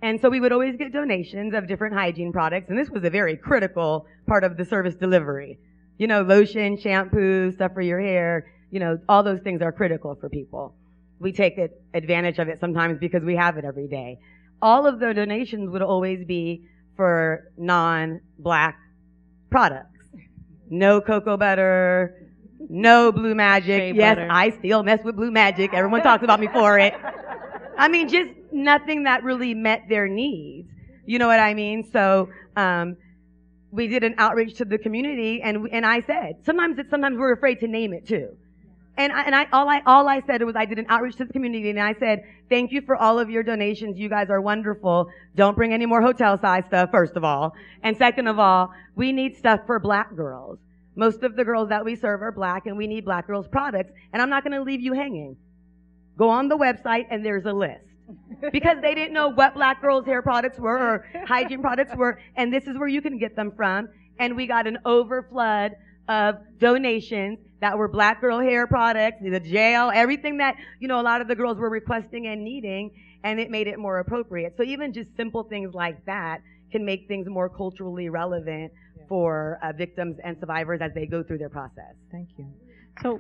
And so we would always get donations of different hygiene products, and this was a very critical part of the service delivery. Lotion, shampoo, stuff for your hair, all those things are critical for people. We take advantage of it sometimes because we have it every day. All of the donations would always be for non-black products. No cocoa butter, no Blue Magic. Shea Yes, butter. I still mess with Blue Magic. Everyone talks about me for it. I mean, just nothing that really met their needs. You know what I mean? So, we did an outreach to the community, and I said, sometimes we're afraid to name it too. All I said was I did an outreach to the community, and I said, thank you for all of your donations. You guys are wonderful. Don't bring any more hotel size stuff, first of all. And second of all, we need stuff for black girls. Most of the girls that we serve are black, and we need black girls products, and I'm not going to leave you hanging. Go on the website, and there's a list. Because they didn't know what black girls' hair products were or hygiene products were, and this is where you can get them from. And we got an overflood of donations that were black girl hair products, the gel, everything that, a lot of the girls were requesting and needing, and it made it more appropriate. So even just simple things like that can make things more culturally relevant for victims and survivors as they go through their process. Thank you. So,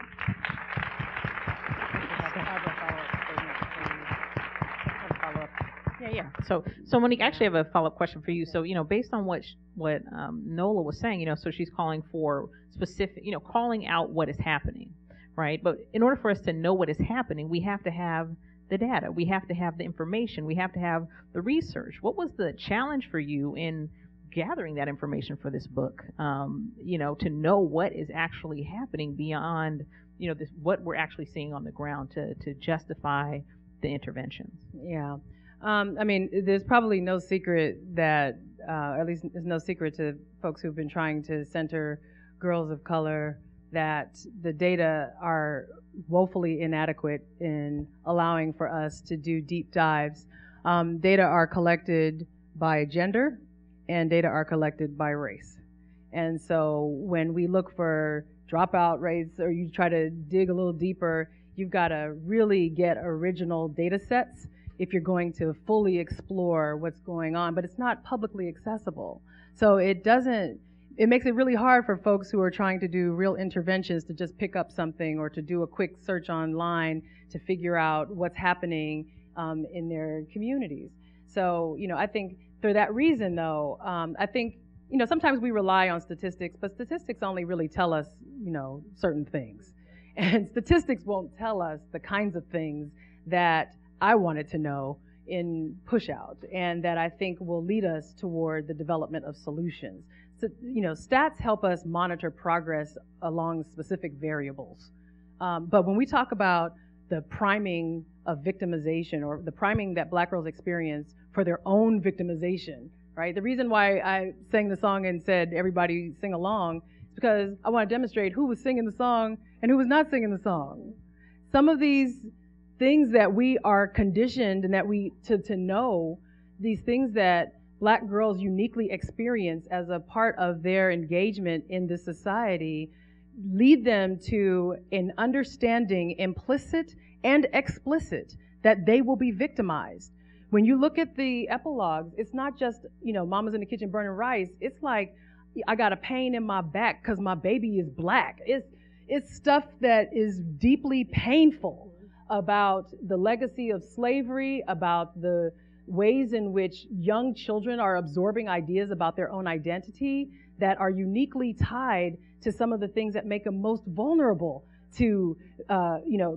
yeah. So Monique, I actually have a follow-up question for you. So, based on what Nola was saying, so she's calling for specific, calling out what is happening, right? But in order for us to know what is happening, we have to have the data. We have to have the information. We have to have the research. What was the challenge for you in gathering that information for this book? To know what is actually happening beyond, what we're actually seeing on the ground to justify the interventions. Yeah. There's probably no secret that, at least it's no secret to folks who've been trying to center girls of color, that the data are woefully inadequate in allowing for us to do deep dives. Data are collected by gender, and data are collected by race. And so when we look for dropout rates, or you try to dig a little deeper, you've got to really get original data sets if you're going to fully explore what's going on, but it's not publicly accessible. So it makes it really hard for folks who are trying to do real interventions to just pick up something or to do a quick search online to figure out what's happening in their communities. So, I think for that reason, though, I think, sometimes we rely on statistics, but statistics only really tell us, certain things. And statistics won't tell us the kinds of things that I wanted to know in Pushout, and that I think will lead us toward the development of solutions. So, stats help us monitor progress along specific variables. But when we talk about the priming of victimization, or the priming that black girls experience for their own victimization, right? The reason why I sang the song and said everybody sing along is because I want to demonstrate who was singing the song and who was not singing the song. Some of these things that we are conditioned and that we to know, these things that black girls uniquely experience as a part of their engagement in the society, lead them to an understanding, implicit and explicit, that they will be victimized. When you look at the epilogues, it's not just, mama's in the kitchen burning rice. It's like, I got a pain in my back because my baby is black. It's stuff that is deeply painful about the legacy of slavery, about the ways in which young children are absorbing ideas about their own identity that are uniquely tied to some of the things that make them most vulnerable to,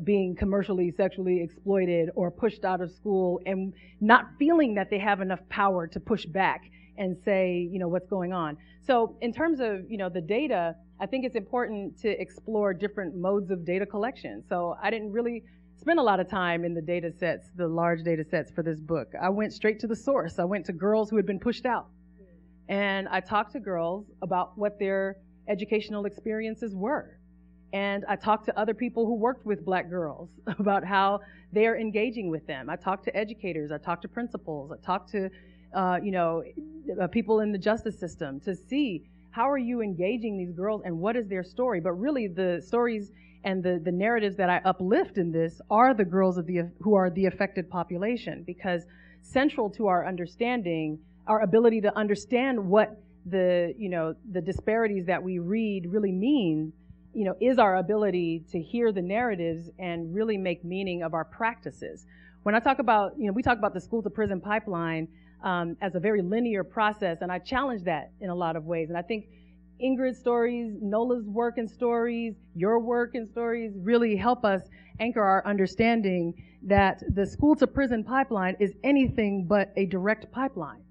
being commercially, sexually exploited or pushed out of school and not feeling that they have enough power to push back and say, what's going on. So in terms of, the data, I think it's important to explore different modes of data collection. So I didn't really spend a lot of time in the data sets, the large data sets for this book. I went straight to the source. I went to girls who had been pushed out. And I talked to girls about what their educational experiences were. And I talked to other people who worked with black girls about how they're engaging with them. I talked to educators. I talked to principals. I talked to, people in the justice system to see how are you engaging these girls and what is their story. But really the stories and the narratives that I uplift in this are the girls who are the affected population, because central to our understanding, our ability to understand what the disparities that we read really mean, is our ability to hear the narratives and really make meaning of our practices. When I talk about, we talk about the school to prison pipeline as a very linear process, and I challenge that in a lot of ways. And I think Ingrid's stories, Nola's work and stories, your work and stories really help us anchor our understanding that the school to prison pipeline is anything but a direct pipeline.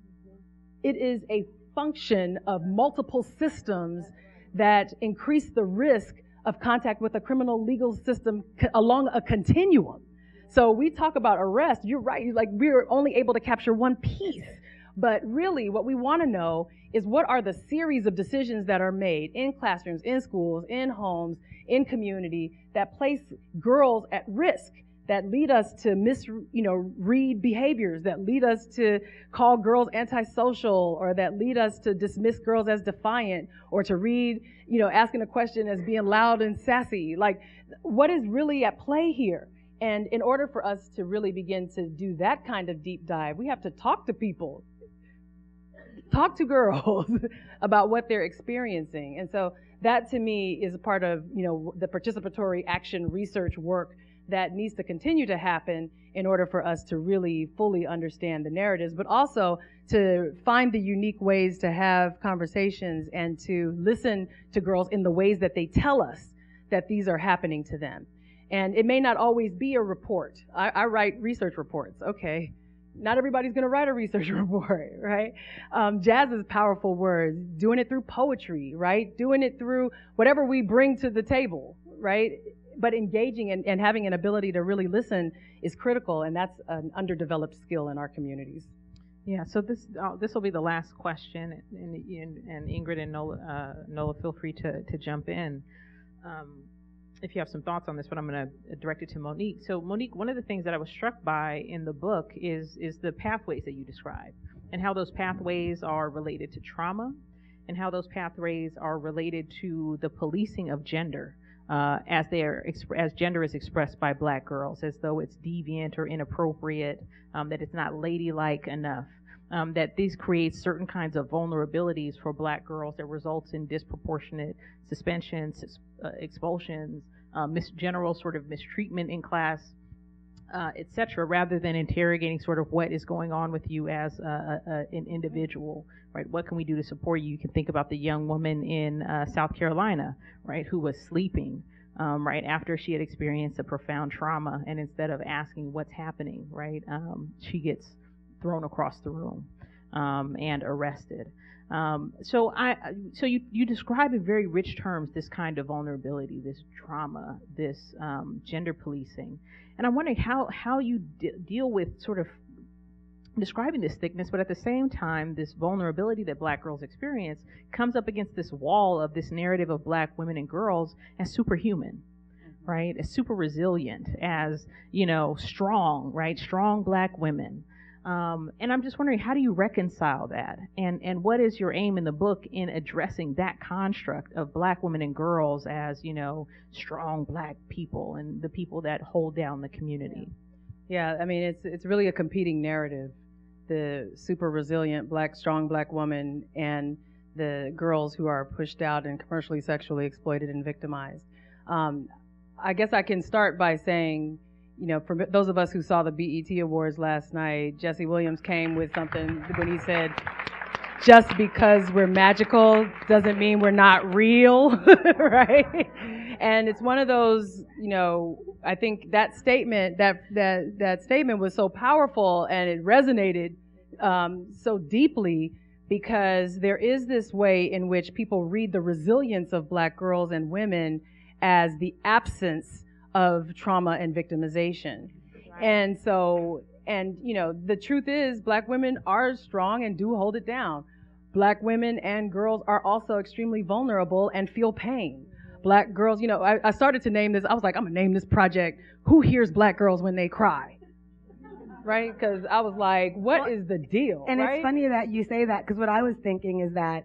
It is a function of multiple systems that increase the risk of contact with the criminal legal system along a continuum. So we talk about arrest, you're right, like we're only able to capture one piece. But really what we want to know is what are the series of decisions that are made in classrooms, in schools, in homes, in community that place girls at risk, that lead us to read behaviors, that lead us to call girls antisocial, or that lead us to dismiss girls as defiant, or to read, asking a question as being loud and sassy. Like, what is really at play here? And in order for us to really begin to do that kind of deep dive, we have to talk to people, talk to girls about what they're experiencing. And so that to me is a part of, the participatory action research work that needs to continue to happen in order for us to really fully understand the narratives, but also to find the unique ways to have conversations and to listen to girls in the ways that they tell us that these are happening to them. And it may not always be a report. I write research reports. Okay. Not everybody's going to write a research report, right? Jazz's powerful words, doing it through poetry, right? Doing it through whatever we bring to the table, right? But engaging and having an ability to really listen is critical, and that's an underdeveloped skill in our communities. Yeah, so this will be the last question, and Ingrid and Nola, feel free to jump in if you have some thoughts on this, but I'm going to direct it to Monique. So Monique, one of the things that I was struck by in the book is the pathways that you describe, and how those pathways are related to trauma, and how those pathways are related to the policing of gender. As gender is expressed by Black girls, as though it's deviant or inappropriate, that it's not ladylike enough, that this creates certain kinds of vulnerabilities for Black girls that results in disproportionate suspensions, expulsions, general sort of mistreatment in class, etc., rather than interrogating sort of what is going on with you as an individual, right? What can we do to support you? You can think about the young woman in South Carolina, right, who was sleeping right after she had experienced a profound trauma, and instead of asking what's happening, right, she gets thrown across the room and arrested. So you describe in very rich terms this kind of vulnerability, this trauma, this gender policing. And I'm wondering how you deal with sort of describing this thickness, but at the same time, this vulnerability that Black girls experience comes up against this wall of this narrative of Black women and girls as superhuman, right? As super resilient, as, strong, right? Strong Black women. And I'm just wondering, how do you reconcile that? And what is your aim in the book in addressing that construct of Black women and girls as, strong Black people and the people that hold down the community? Yeah, I mean, it's really a competing narrative. The super resilient strong Black woman and the girls who are pushed out and commercially sexually exploited and victimized. I guess I can start by saying, for those of us who saw the BET Awards last night, Jesse Williams came with something when he said, just because we're magical doesn't mean we're not real, right? And it's one of those, I think that statement, that statement was so powerful, and it resonated so deeply, because there is this way in which people read the resilience of Black girls and women as the absence of trauma and victimization. Right. And so, the truth is, Black women are strong and do hold it down. Black women and girls are also extremely vulnerable and feel pain. Black girls, I started to name this, I was like, I'm gonna name this project, Who Hears Black Girls When They Cry? Right? Because I was like, what is the deal? And right? It's funny that you say that, because what I was thinking is that,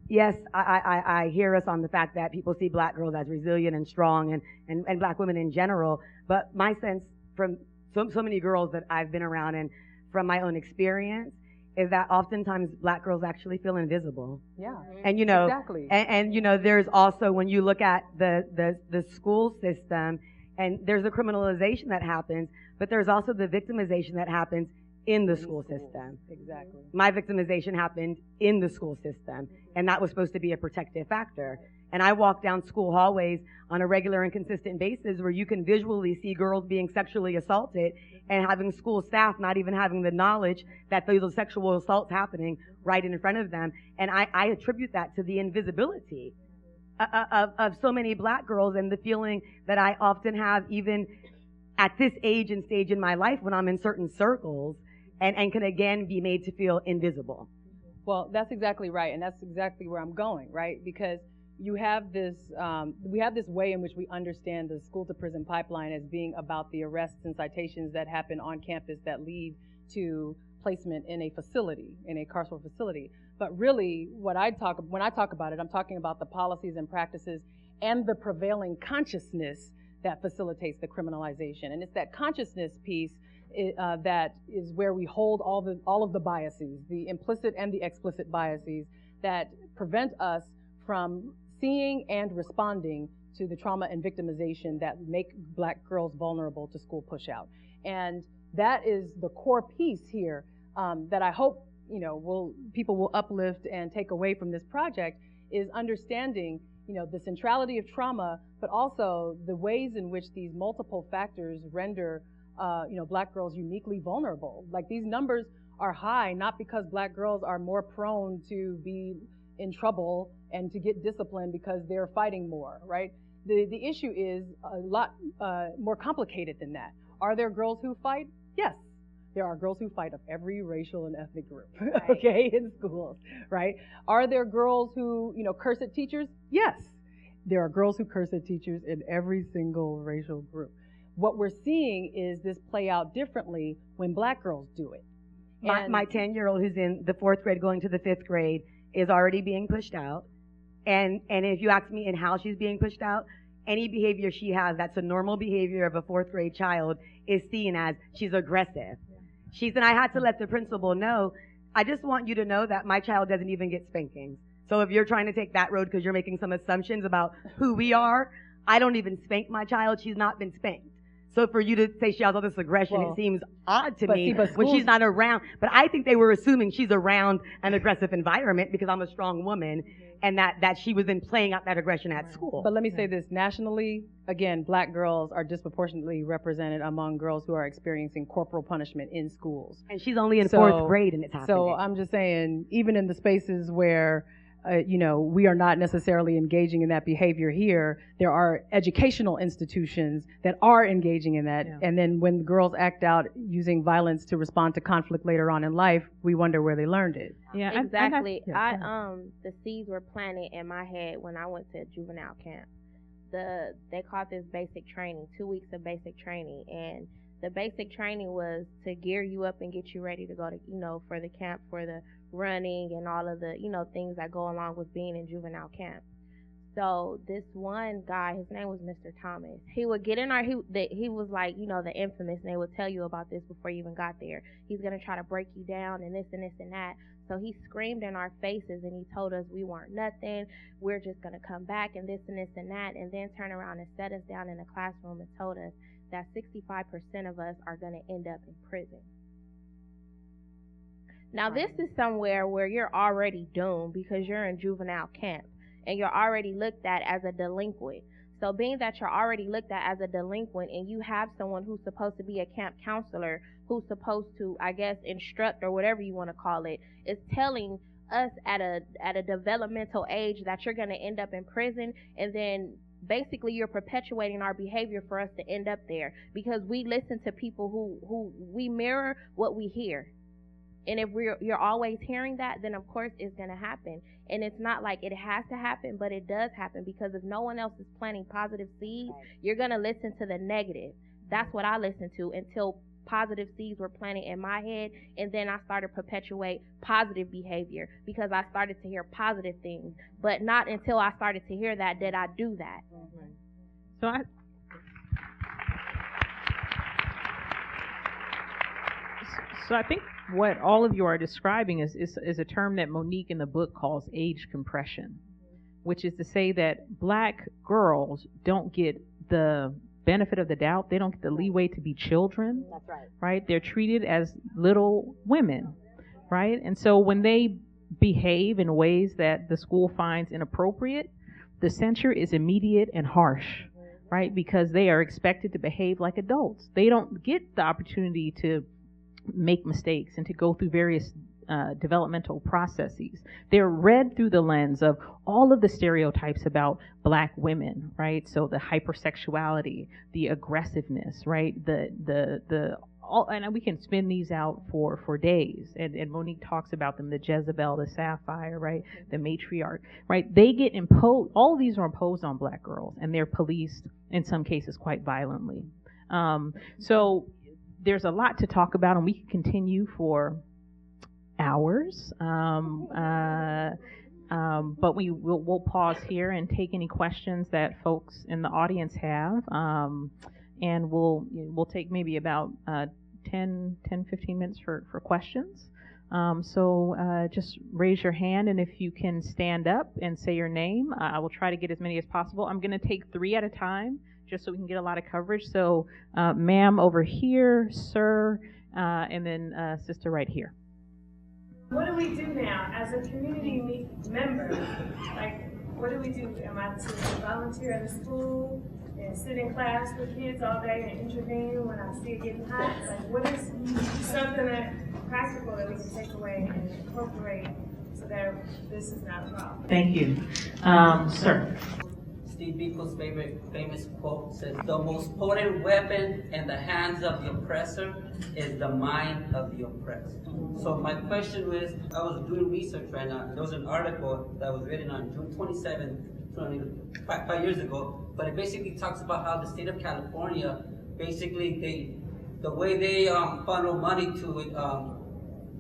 yes, I hear us on the fact that people see Black girls as resilient and strong, and Black women in general, but my sense from so many girls that I've been around and from my own experience is that oftentimes Black girls actually feel invisible. Yeah. And exactly. And there's also, when you look at the school system, and there's a criminalization that happens, but there's also the victimization that happens in the school system. Exactly. My victimization happened in the school system, and that was supposed to be a protective factor. And I walk down school hallways on a regular and consistent basis where you can visually see girls being sexually assaulted and having school staff not even having the knowledge that those are sexual assaults happening right in front of them. And I attribute that to the invisibility of so many black girls and the feeling that I often have even at this age and stage in my life when I'm in certain circles and can again be made to feel invisible. Well, that's exactly right, and that's exactly where I'm going, right? Because you have this, we have this way in which we understand the school to prison pipeline as being about the arrests and citations that happen on campus that lead to placement in a facility, in a carceral facility. But really, when I talk about it, I'm talking about the policies and practices and the prevailing consciousness that facilitates the criminalization. And it's that consciousness piece that is where we hold all of the biases, the implicit and the explicit biases that prevent us from seeing and responding to the trauma and victimization that make black girls vulnerable to school pushout. And that is the core piece here that I hope people will uplift and take away from this project, is understanding the centrality of trauma, but also the ways in which these multiple factors render black girls uniquely vulnerable. Like, these numbers are high not because black girls are more prone to be in trouble and to get disciplined because they're fighting more, right? The issue is a lot more complicated than that. Are there girls who fight? Yes. There are girls who fight of every racial and ethnic group, right. Okay, in schools, right? Are there girls who, curse at teachers? Yes. There are girls who curse at teachers in every single racial group. What we're seeing is this play out differently when black girls do it. My 10-year-old who's in the 4th grade going to the 5th grade is already being pushed out. And if you ask me in how she's being pushed out, any behavior she has that's a normal behavior of a 4th grade child is seen as she's aggressive. She said, I had to let the principal know, I just want you to know that my child doesn't even get spankings. So if you're trying to take that road because you're making some assumptions about who we are, I don't even spank my child. She's not been spanked. So for you to say she has all this aggression, it seems odd to me when she's not around. But I think they were assuming she's around an aggressive environment because I'm a strong woman, and that she was then playing out that aggression at school. But let me say this, nationally, again, black girls are disproportionately represented among girls who are experiencing corporal punishment in schools. And she's only in 4th grade and it's happening. So I'm just saying, even in the spaces where we are not necessarily engaging in that behavior here, there are educational institutions that are engaging in that. Yeah. And then when girls act out using violence to respond to conflict later on in life, we wonder where they learned it. Yeah, exactly. The seeds were planted in my head when I went to juvenile camp. They called this basic training, 2 weeks of basic training. And the basic training was to gear you up and get you ready to go to, for the camp, for the running and all of the, things that go along with being in juvenile camp. So this one guy, his name was Mr. Thomas. He would get in he was like, the infamous, and they would tell you about this before you even got there. He's going to try to break you down and this and this and that. So he screamed in our faces and he told us we weren't nothing. We're just going to come back and this and this and that, and then turn around and set us down in a classroom and told us that 65% of us are going to end up in prison. Now, this is somewhere where you're already doomed because you're in juvenile camp and you're already looked at as a delinquent. So being that you're already looked at as a delinquent and you have someone who's supposed to be a camp counselor, who's supposed to, I guess, instruct or whatever you want to call it, is telling us at a developmental age that you're going to end up in prison, and then basically you're perpetuating our behavior for us to end up there because we listen to people who we mirror what we hear. And if you're always hearing that, then of course it's going to happen. And it's not like it has to happen, but it does happen because if no one else is planting positive seeds, you're going to listen to the negative. That's what I listened to until positive seeds were planted in my head, and then I started to perpetuate positive behavior because I started to hear positive things. But not until I started to hear that did I do that. Mm-hmm. So I think what all of you are describing is a term that Monique in the book calls age compression, which is to say that black girls don't get the benefit of the doubt. They don't get the leeway to be children. That's right. Right? They're treated as little women, right? And so when they behave in ways that the school finds inappropriate, the censure is immediate and harsh, right? Because they are expected to behave like adults. They don't get the opportunity to make mistakes and to go through various developmental processes. They're read through the lens of all of the stereotypes about Black women, right? So the hypersexuality, the aggressiveness, right? And we can spin these out for days. And Monique talks about them, the Jezebel, the Sapphire, right? The matriarch, right? They get imposed, all of these are imposed on Black girls, and they're policed in some cases quite violently. So there's a lot to talk about, and we can continue for hours. But we'll pause here and take any questions that folks in the audience have. And we'll take maybe about 10, 15 minutes for questions. So just raise your hand, and if you can stand up and say your name, I will try to get as many as possible. I'm going to take 3 at a time, just so we can get a lot of coverage. So ma'am over here, sir, and then sister right here. What do we do now as a community member? Like, what do we do? Am I to volunteer at a school and sit in class with kids all day and intervene when I see it getting hot? Like, what is something that practical that we can take away and incorporate so that this is not a problem? Thank you. Sir. Steve Biko's famous quote says, "The most potent weapon in the hands of the oppressor is the mind of the oppressed." So my question was, I was doing research right now. There was an article that was written on June 27th, 5 years ago, but it basically talks about how the state of California, basically the way they funnel money to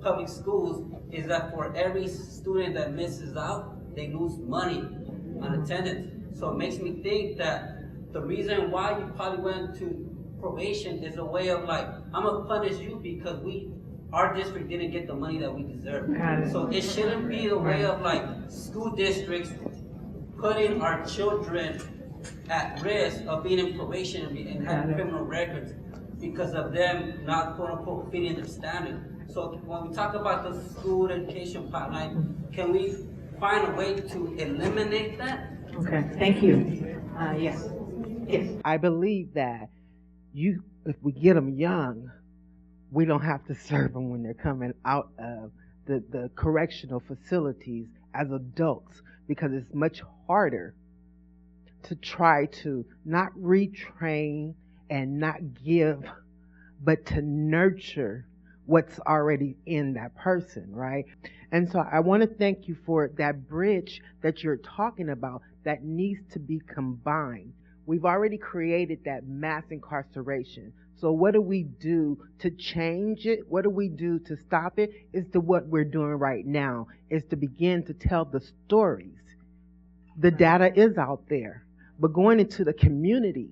public schools is that for every student that misses out, they lose money on attendance. So it makes me think that the reason why you probably went to probation is a way of like, I'm gonna punish you because our district didn't get the money that we deserve. So it shouldn't be a way of like school districts putting our children at risk of being in probation and having criminal records because of them not quote unquote fitting their standard. So when we talk about the school education pipeline, can we find a way to eliminate that? Okay, thank you. Yes. Yes. I believe that if we get them young, we don't have to serve them when they're coming out of the correctional facilities as adults, because it's much harder to try to not retrain and not give, but to nurture what's already in that person, right? And so I want to thank you for that bridge that you're talking about that needs to be combined. We've already created that mass incarceration. So what do we do to change it? What do we do to stop it? Is to what we're doing right now, is to begin to tell the stories. The data is out there, but going into the community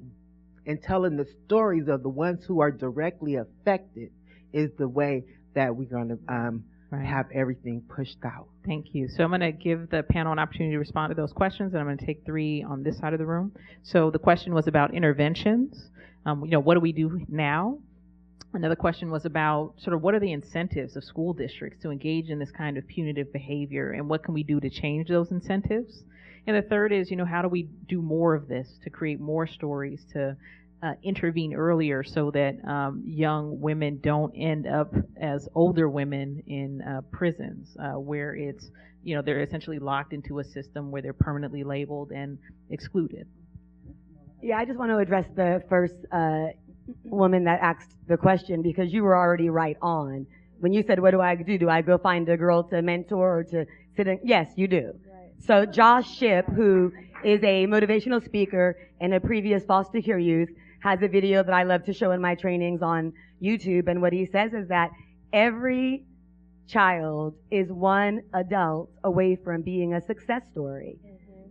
and telling the stories of the ones who are directly affected is the way that we're going to have everything pushed out. Thank you. So I'm going to give the panel an opportunity to respond to those questions, and I'm going to take 3 on this side of the room. So the question was about interventions. What do we do now? Another question was about sort of what are the incentives of school districts to engage in this kind of punitive behavior, and what can we do to change those incentives? And the third is, how do we do more of this to create more stories, to intervene earlier so that young women don't end up as older women in prisons where it's, they're essentially locked into a system where they're permanently labeled and excluded. Yeah, I just want to address the first woman that asked the question, because you were already right on. When you said, what do I do? Do I go find a girl to mentor or to sit in? Yes, you do. Right. So Josh Shipp, who is a motivational speaker and a previous foster care youth, has a video that I love to show in my trainings on YouTube. And what he says is that every child is one adult away from being a success story.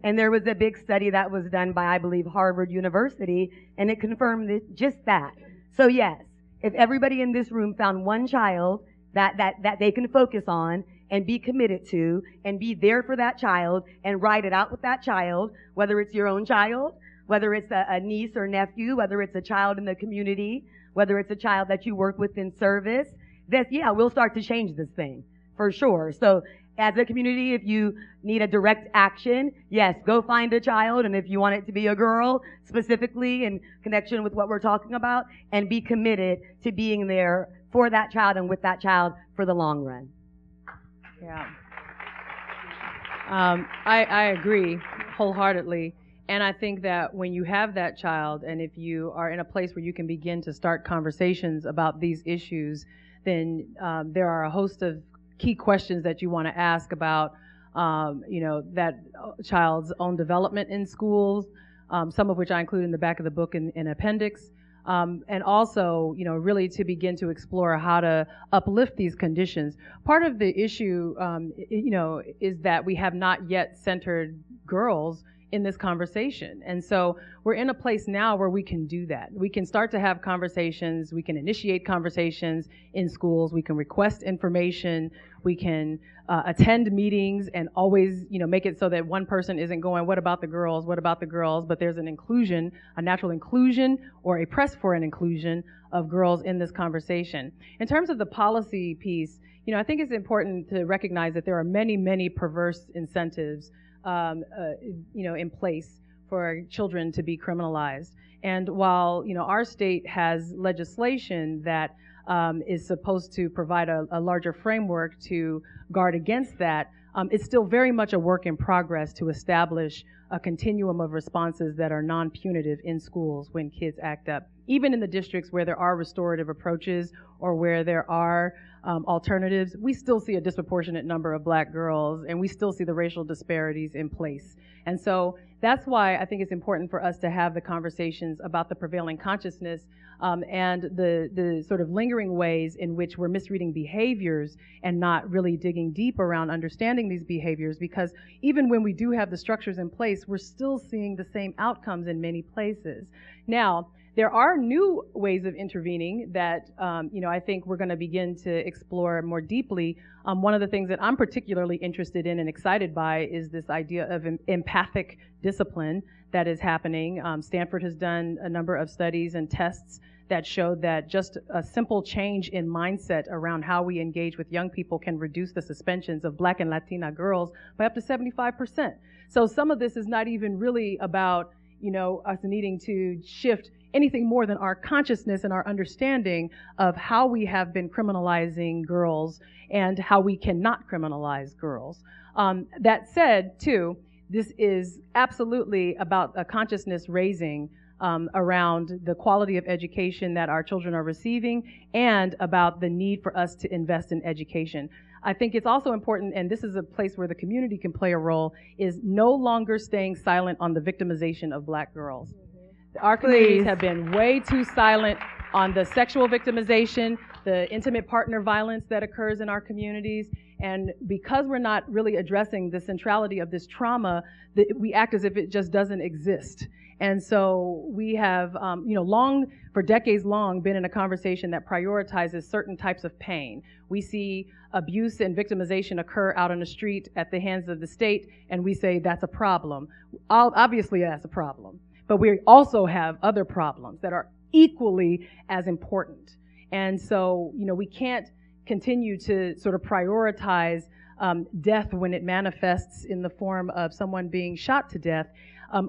And there was a big study that was done by, I believe, Harvard University, and it confirmed just that. So yes, if everybody in this room found one child that they can focus on and be committed to and be there for that child and ride it out with that child, whether it's your own child, whether it's a niece or nephew, whether it's a child in the community, whether it's a child that you work with in service, we'll start to change this thing for sure. So as a community, if you need a direct action, yes, go find a child. And if you want it to be a girl, specifically in connection with what we're talking about, and be committed to being there for that child and with that child for the long run. Yeah. I agree wholeheartedly. And I think that when you have that child, and if you are in a place where you can begin to start conversations about these issues, then there are a host of key questions that you want to ask about, that child's own development in schools, some of which I include in the back of the book in appendix. And also, really to begin to explore how to uplift these conditions. Part of the issue, is that we have not yet centered girls in this conversation. And so we're in a place now where we can do that. We can start to have conversations. We can initiate conversations in schools. We can request information. We can attend meetings and always, make it so that one person isn't going, what about the girls? What about the girls? But there's an inclusion, a natural inclusion or a press for an inclusion of girls in this conversation. In terms of the policy piece, I think it's important to recognize that there are many, many perverse incentives in place for children to be criminalized. And while, our state has legislation that is supposed to provide a larger framework to guard against that, it's still very much a work in progress to establish a continuum of responses that are non-punitive in schools when kids act up. Even in the districts where there are restorative approaches or where there are alternatives, we still see a disproportionate number of black girls, and we still see the racial disparities in place. And so that's why I think it's important for us to have the conversations about the prevailing consciousness and the sort of lingering ways in which we're misreading behaviors and not really digging deep around understanding these behaviors, because even when we do have the structures in place, we're still seeing the same outcomes in many places. Now, there are new ways of intervening that, I think we're going to begin to explore more deeply. One of the things that I'm particularly interested in and excited by is this idea of empathic discipline that is happening. Stanford has done a number of studies and tests that show that just a simple change in mindset around how we engage with young people can reduce the suspensions of Black and Latina girls by up to 75%. So some of this is not even really about, us needing to shift anything more than our consciousness and our understanding of how we have been criminalizing girls and how we cannot criminalize girls. That said, too, this is absolutely about a consciousness raising around the quality of education that our children are receiving and about the need for us to invest in education. I think it's also important, and this is a place where the community can play a role, is no longer staying silent on the victimization of black girls. Our communities have been way too silent on the sexual victimization, the intimate partner violence that occurs in our communities. And because we're not really addressing the centrality of this trauma, we act as if it just doesn't exist. And so we have, for decades long, been in a conversation that prioritizes certain types of pain. We see abuse and victimization occur out on the street at the hands of the state, and we say that's a problem. Obviously, that's a problem. But we also have other problems that are equally as important. And so, we can't continue to sort of prioritize death when it manifests in the form of someone being shot to death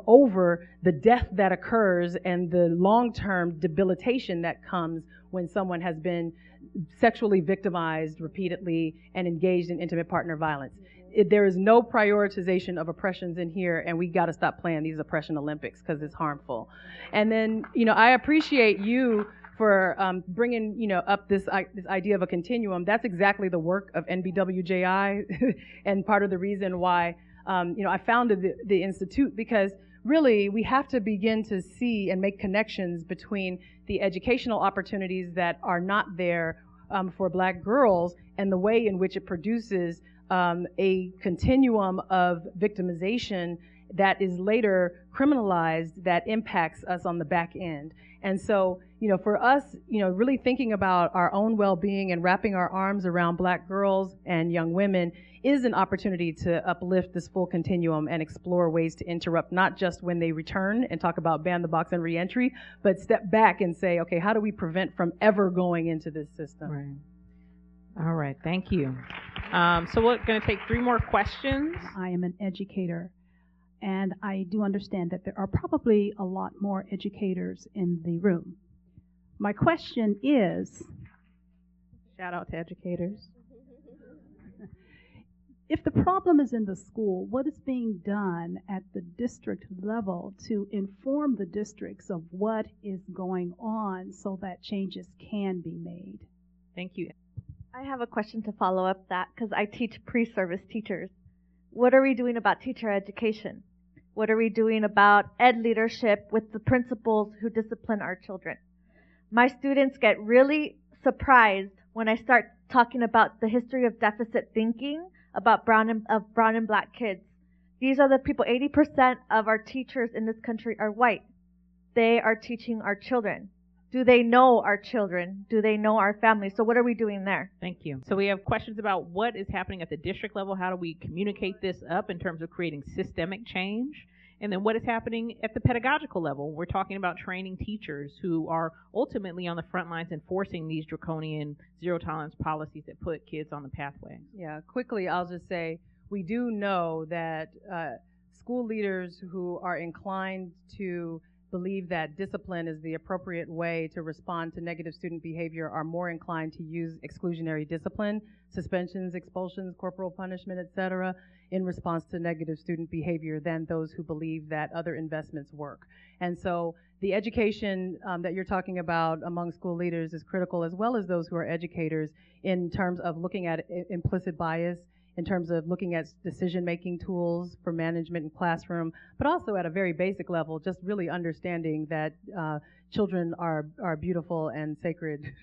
over the death that occurs and the long-term debilitation that comes when someone has been sexually victimized repeatedly and engaged in intimate partner violence. There is no prioritization of oppressions in here, and we got to stop playing these oppression Olympics because it's harmful. And then, I appreciate you for bringing, up this idea of a continuum. That's exactly the work of NBWJI, and part of the reason why, I founded the Institute, because really we have to begin to see and make connections between the educational opportunities that are not there for black girls and the way in which it produces a continuum of victimization that is later criminalized that impacts us on the back end. And so, for us, really thinking about our own well-being and wrapping our arms around black girls and young women is an opportunity to uplift this full continuum and explore ways to interrupt, not just when they return and talk about ban the box and reentry, but step back and say, okay, how do we prevent from ever going into this system? Right. All right. Thank you. So we're going to take 3 more questions. I am an educator, and I do understand that there are probably a lot more educators in the room. My question is, Shout out to educators. if the problem is in the school, what is being done at the district level to inform the districts of what is going on so that changes can be made? Thank you. I have a question to follow up that because I teach pre-service teachers. What are we doing about teacher education? What are we doing about ed leadership with the principals who discipline our children? My students get really surprised when I start talking about the history of deficit thinking about brown and black kids. These are the people, 80% of our teachers in this country are white. They are teaching our children. Do they know our children? Do they know our families? So what are we doing there? Thank you. So we have questions about what is happening at the district level. How do we communicate this up in terms of creating systemic change? And then what is happening at the pedagogical level? We're talking about training teachers who are ultimately on the front lines enforcing these draconian zero-tolerance policies that put kids on the pathway. Yeah, quickly, I'll just say we do know that school leaders who are inclined to believe that discipline is the appropriate way to respond to negative student behavior are more inclined to use exclusionary discipline, suspensions, expulsions, corporal punishment, etc., in response to negative student behavior than those who believe that other investments work. And so the education that you're talking about among school leaders is critical, as well as those who are educators, in terms of looking at implicit bias, in terms of looking at decision-making tools for management in classroom, but also at a very basic level, just really understanding that children are beautiful and sacred.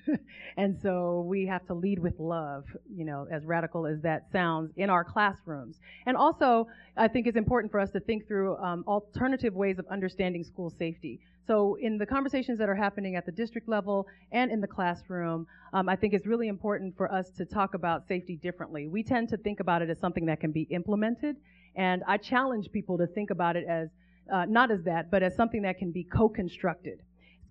And so we have to lead with love, you know, as radical as that sounds, in our classrooms. And also, I think it's important for us to think through alternative ways of understanding school safety. So in the conversations that are happening at the district level and in the classroom, I think it's really important for us to talk about safety differently. We tend to think about it as something that can be implemented, and I challenge people to think about it as, not as that, but as something that can be co-constructed.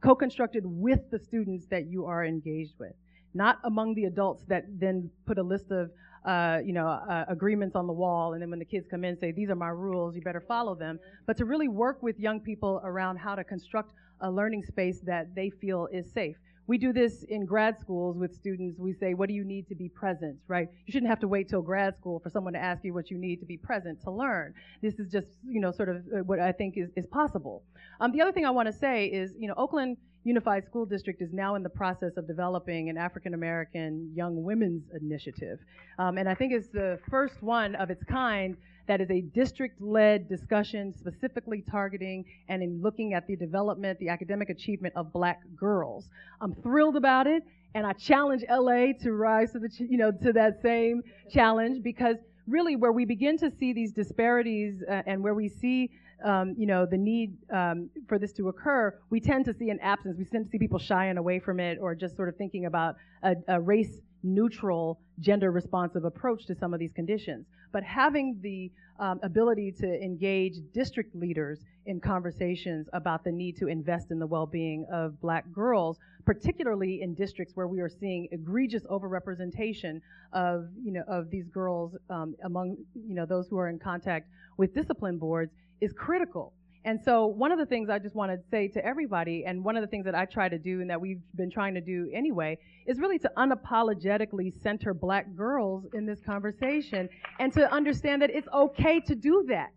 Co-constructed with the students that you are engaged with, not among the adults that then put a list of agreements on the wall, and then when the kids come in say, these are my rules, you better follow them, but to really work with young people around how to construct a learning space that they feel is safe. We do this in grad schools with students. We say, what do you need to be present, right? You shouldn't have to wait till grad school for someone to ask you what you need to be present to learn. This is just, sort of what I think is possible. The other thing I want to say is, Oakland Unified School District is now in the process of developing an African American young women's initiative. And I think it's the first one of its kind that is a district-led discussion specifically targeting and in looking at the development, the academic achievement of black girls. I'm thrilled about it, and I challenge LA to rise to to that same challenge, because really where we begin to see these disparities and where we see the need for this to occur, we tend to see an absence. We tend to see people shying away from it, or just sort of thinking about a race-neutral, gender-responsive approach to some of these conditions. But having the ability to engage district leaders in conversations about the need to invest in the well-being of black girls, particularly in districts where we are seeing egregious overrepresentation of these girls among those who are in contact with discipline boards, is critical. And so one of the things I just want to say to everybody, and one of the things that I try to do and that we've been trying to do anyway, is really to unapologetically center black girls in this conversation and to understand that it's okay to do that.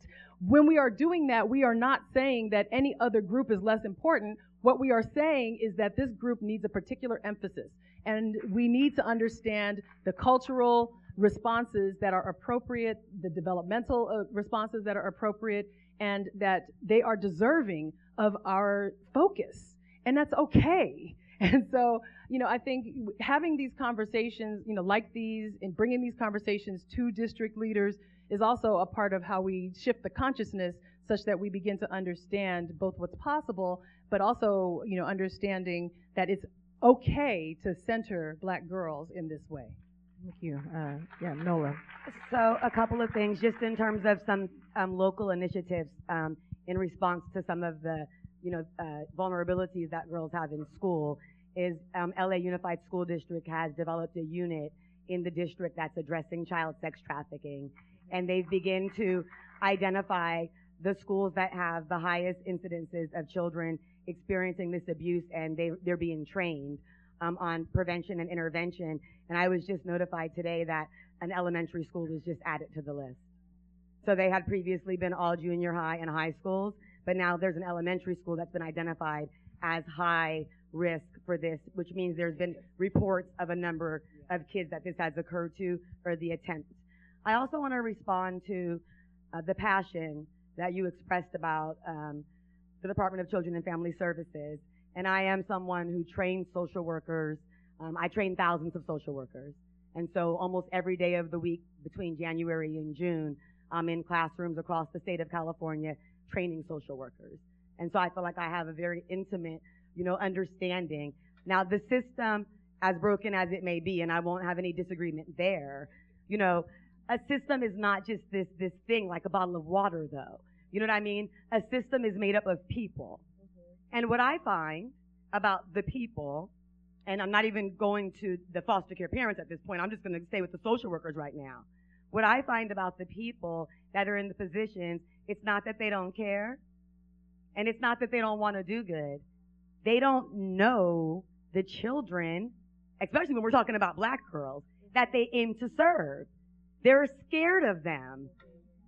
When we are doing that, we are not saying that any other group is less important. What we are saying is that this group needs a particular emphasis, and we need to understand the cultural responses that are appropriate, the developmental responses that are appropriate, and that they are deserving of our focus. And that's okay. And so, I think having these conversations, like these, and bringing these conversations to district leaders is also a part of how we shift the consciousness such that we begin to understand both what's possible, but also, understanding that it's okay to center black girls in this way. Thank you. Nola. So a couple of things, just in terms of some local initiatives in response to some of the vulnerabilities that girls have in school, is LA Unified School District has developed a unit in the district that's addressing child sex trafficking. And they've begun to identify the schools that have the highest incidences of children experiencing this abuse, and they're being trained on prevention and intervention. And I was just notified today that an elementary school was just added to the list. So they had previously been all junior high and high schools, but now there's an elementary school that's been identified as high risk for this, which means there's been reports of a number of kids that this has occurred to, or the attempt. I also want to respond to the passion that you expressed about the Department of Children and Family Services. And I am someone who trains social workers. I train thousands of social workers. And so almost every day of the week between January and June, I'm in classrooms across the state of California training social workers. And so I feel like I have a very intimate, understanding. Now, the system, as broken as it may be, and I won't have any disagreement there, a system is not just this thing like a bottle of water, though. You know what I mean? A system is made up of people. And what I find about the people, and I'm not even going to the foster care parents at this point, I'm just going to stay with the social workers right now. What I find about the people that are in the positions, it's not that they don't care, and it's not that they don't want to do good. They don't know the children, especially when we're talking about black girls, that they aim to serve. They're scared of them.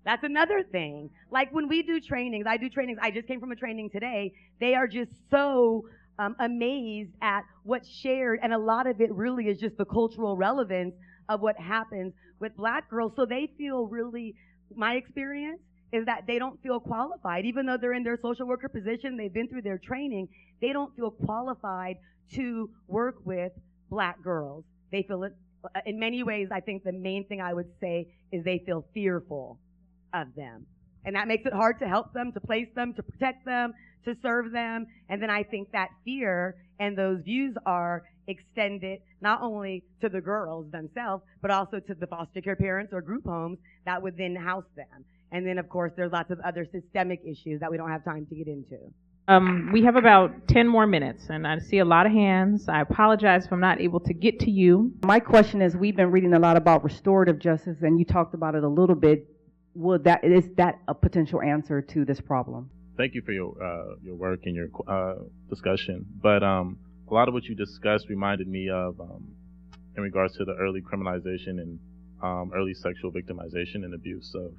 That's another thing. Like when we do trainings, I just came from a training today. They are just so amazed at what's shared, and a lot of it really is just the cultural relevance of what happens with black girls. So they feel really, my experience is that they don't feel qualified. Even though they're in their social worker position, they've been through their training, they don't feel qualified to work with black girls. They feel it, in many ways, I think the main thing I would say is they feel fearful of them. And that makes it hard to help them, to place them, to protect them, to serve them. And then I think that fear and those views are extended not only to the girls themselves, but also to the foster care parents or group homes that would then house them. And then, of course, there's lots of other systemic issues that we don't have time to get into. We have about 10 more minutes, and I see a lot of hands. I apologize if I'm not able to get to you. My question is, we've been reading a lot about restorative justice, and you talked about it a little bit. Is that a potential answer to this problem? Thank you for your work and your discussion. But a lot of what you discussed reminded me of, in regards to the early criminalization and early sexual victimization and abuse of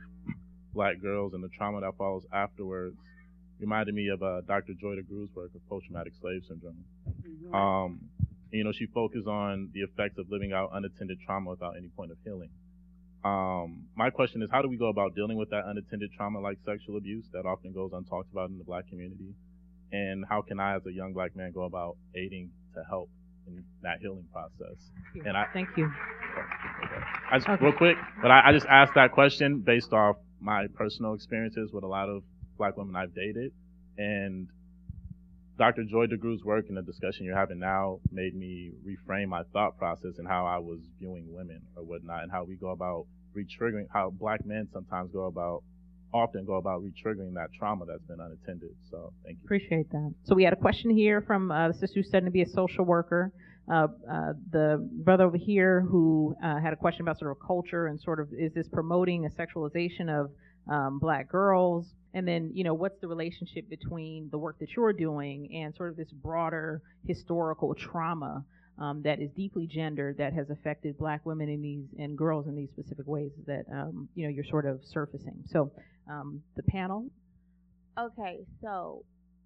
black girls and the trauma that follows afterwards, reminded me of Dr. Joy DeGrew's work of post-traumatic slave syndrome. She focused on the effects of living out unattended trauma without any point of healing. My question is, how do we go about dealing with that unattended trauma like sexual abuse that often goes untalked about in the black community? And how can I, as a young black man, go about aiding to help in that healing process? Thank you. Real quick, but I just asked that question based off my personal experiences with a lot of black women I've dated, and Dr. Joy DeGrew's work and the discussion you're having now made me reframe my thought process and how I was viewing women or whatnot, and how we go about re-triggering, how black men sometimes often go about re-triggering that trauma that's been unattended. So thank you. Appreciate that. So we had a question here from the sister who's studying to be a social worker. The brother over here who had a question about sort of culture and sort of, is this promoting a sexualization of black girls? And then, what's the relationship between the work that you're doing and sort of this broader historical trauma that is deeply gendered, that has affected black women and girls in these specific ways that, you're sort of surfacing. So the panel. Okay, so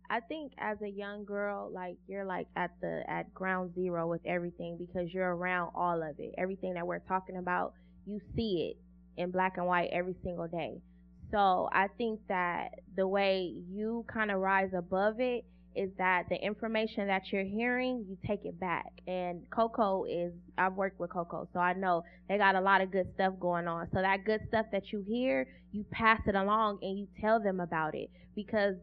I think as a young girl, you're at ground zero with everything, because you're around all of it. Everything that we're talking about, you see it in black and white every single day. So I think that the way you kind of rise above it is that the information that you're hearing, you take it back. And I've worked with Coco, so I know they got a lot of good stuff going on. So that good stuff that you hear, you pass it along and you tell them about it, because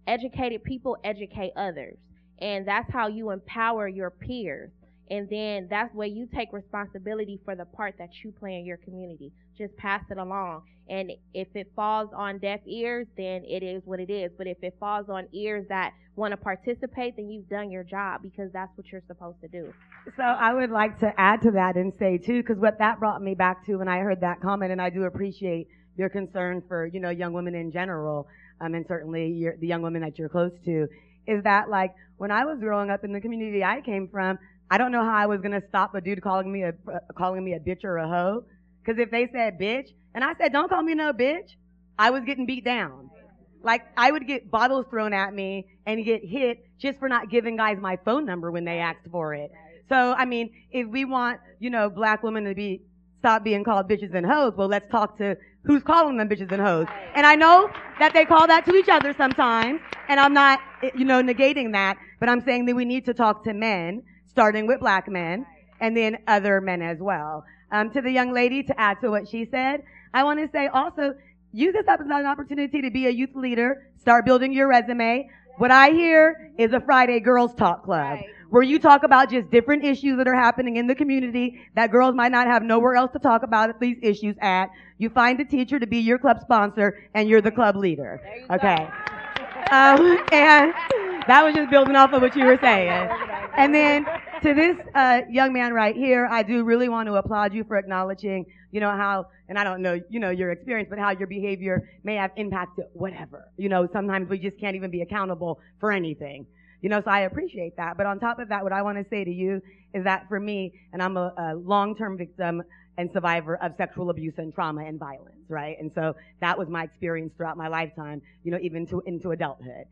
educated people educate others. And that's how you empower your peers. And then that's where you take responsibility for the part that you play in your community. Just pass it along. And if it falls on deaf ears, then it is what it is. But if it falls on ears that want to participate, then you've done your job, because that's what you're supposed to do. So I would like to add to that and say too, because what that brought me back to when I heard that comment, and I do appreciate your concern for, young women in general, and certainly the young women that you're close to, is that like when I was growing up in the community I came from, I don't know how I was gonna stop a dude calling me a bitch or a hoe, because if they said bitch and I said don't call me no bitch, I was getting beat down. Like I would get bottles thrown at me and get hit just for not giving guys my phone number when they asked for it. So I mean, if we want black women to stop being called bitches and hoes, well, let's talk to who's calling them bitches and hoes. And I know that they call that to each other sometimes, and I'm not negating that, but I'm saying that we need to talk to men, starting with black men, and then other men as well. To the young lady, to add to what she said, I want to say also, use this as an opportunity to be a youth leader, start building your resume. What I hear is a Friday Girls Talk Club, where you talk about just different issues that are happening in the community that girls might not have nowhere else to talk about these issues at. You find a teacher to be your club sponsor, and you're the club leader. Okay. And that was just building off of what you were saying. And then to this young man right here, I do really want to applaud you for acknowledging, how, and I don't know, your experience, but how your behavior may have impacted whatever. Sometimes we just can't even be accountable for anything. So I appreciate that. But on top of that, what I want to say to you is that for me, and I'm a long-term victim and survivor of sexual abuse and trauma and violence, right? And so that was my experience throughout my lifetime, even into adulthood.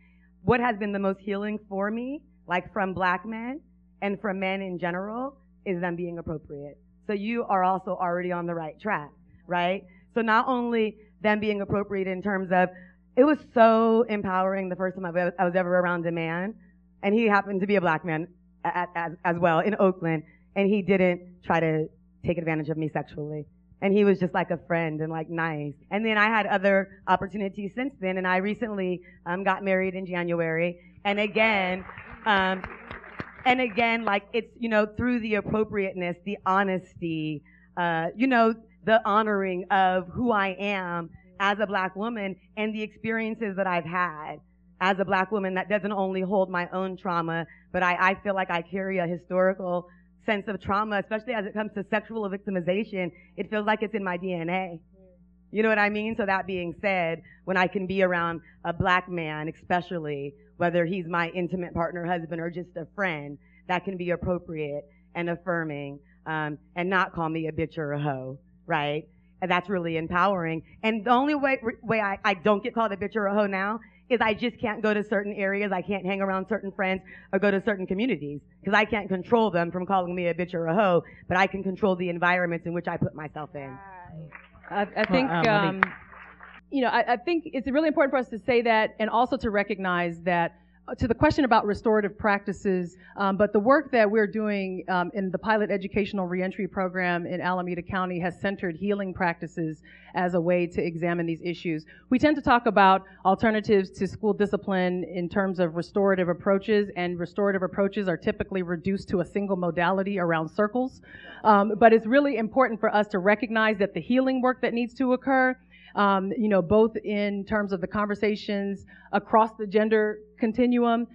What has been the most healing for me, like from black men and from men in general, is them being appropriate. So you are also already on the right track, right? So not only them being appropriate in terms of, it was so empowering the first time I was ever around a man, and he happened to be a black man as well in Oakland, and he didn't try to take advantage of me sexually. And he was just like a friend and like nice. And then I had other opportunities since then, and I recently got married in January. And again, like it's, through the appropriateness, the honesty, the honoring of who I am as a black woman and the experiences that I've had as a black woman that doesn't only hold my own trauma, but I feel like I carry a historical sense of trauma, especially as it comes to sexual victimization. It feels like it's in my DNA. You know what I mean? So that being said, when I can be around a black man, especially, whether he's my intimate partner, husband, or just a friend, that can be appropriate and affirming, and not call me a bitch or a hoe, right? And that's really empowering. And the only way I don't get called a bitch or a hoe now is I just can't go to certain areas, I can't hang around certain friends, or go to certain communities, because I can't control them from calling me a bitch or a hoe, but I can control the environments in which I put myself in. I think, I think it's really important for us to say that, and also to recognize that to the question about restorative practices, but the work that we're doing in the pilot educational reentry program in Alameda County has centered healing practices as a way to examine these issues. We tend to talk about alternatives to school discipline in terms of restorative approaches, and restorative approaches are typically reduced to a single modality around circles. But it's really important for us to recognize that the healing work that needs to occur, both in terms of the conversations across the gender continuum,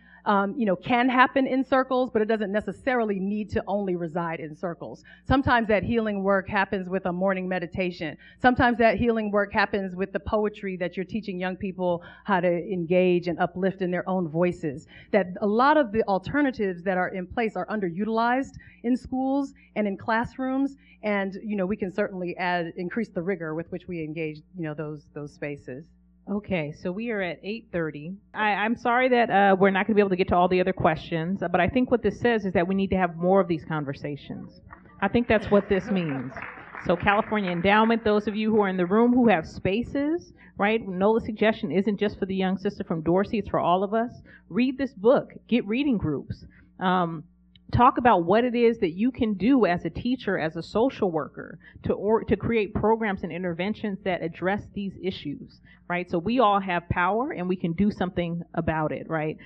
can happen in circles, but it doesn't necessarily need to only reside in circles. Sometimes that healing work happens with a morning meditation. Sometimes that healing work happens with the poetry that you're teaching young people how to engage and uplift in their own voices. That a lot of the alternatives that are in place are underutilized in schools and in classrooms, and we can certainly increase the rigor with which we engage those spaces. Okay, so we are at 8:30. I'm sorry that we're not going to be able to get to all the other questions, but I think what this says is that we need to have more of these conversations. I think that's what this means. So California Endowment, those of you who are in the room who have spaces, right? Nola's suggestion isn't just for the young sister from Dorsey, it's for all of us. Read this book. Get reading groups. talk about what it is that you can do as a teacher, as a social worker, to create programs and interventions that address these issues, right? So we all have power, and we can do something about it, right?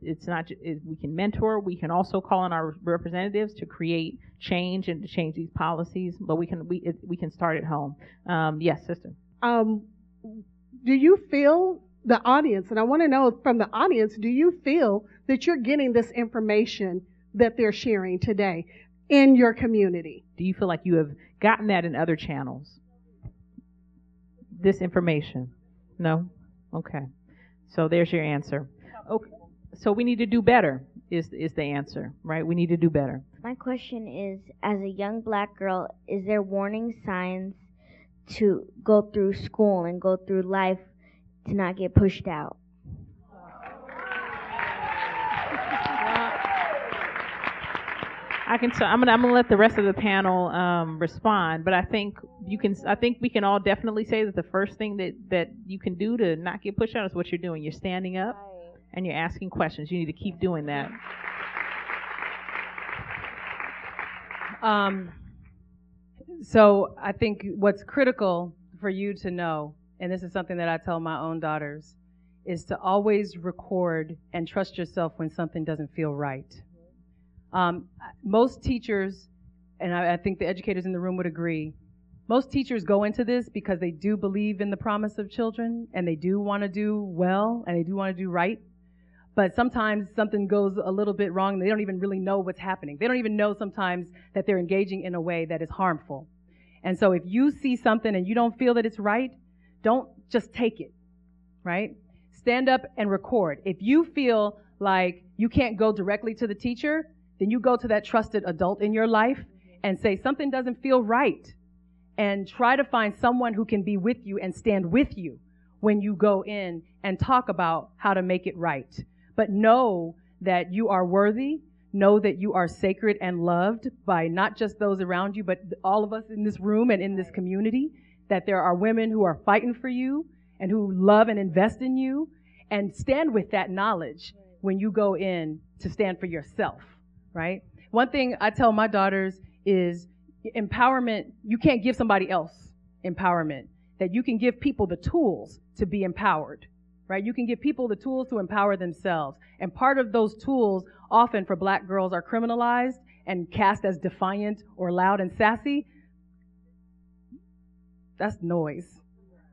It's not we can mentor. We can also call on our representatives to create change and to change these policies. But we can start at home. Yes, sister. Do you feel, the audience, and I want to know from the audience, do you feel that you're getting this information that they're sharing today in your community? Do you feel like you have gotten that in other channels? This information? No? Okay. So there's your answer. Okay. So we need to do better is the answer, right? We need to do better. My question is, as a young black girl, is there warning signs to go through school and go through life to not get pushed out? I'm gonna let the rest of the panel respond, but I think we can all definitely say that the first thing that you can do to not get pushed out is what you're doing. You're standing up and you're asking questions. You need to keep doing that. So I think what's critical for you to know, and this is something that I tell my own daughters, is to always record and trust yourself when something doesn't feel right. Most teachers, and I think the educators in the room would agree, most teachers go into this because they do believe in the promise of children, and they do want to do well, and they do want to do right. But sometimes something goes a little bit wrong, and they don't even really know what's happening. They don't even know sometimes that they're engaging in a way that is harmful. And so if you see something and you don't feel that it's right, don't just take it, right? Stand up and record. If you feel like you can't go directly to the teacher, then you go to that trusted adult in your life and say, something doesn't feel right. And try to find someone who can be with you and stand with you when you go in and talk about how to make it right. But know that you are worthy. Know that you are sacred and loved by not just those around you, but all of us in this room and in this community. That there are women who are fighting for you and who love and invest in you. And stand with that knowledge when you go in to stand for yourself. Right? One thing I tell my daughters is empowerment, you can't give somebody else empowerment. That you can give people the tools to be empowered. Right? You can give people the tools to empower themselves. And part of those tools often for black girls are criminalized and cast as defiant or loud and sassy. That's noise.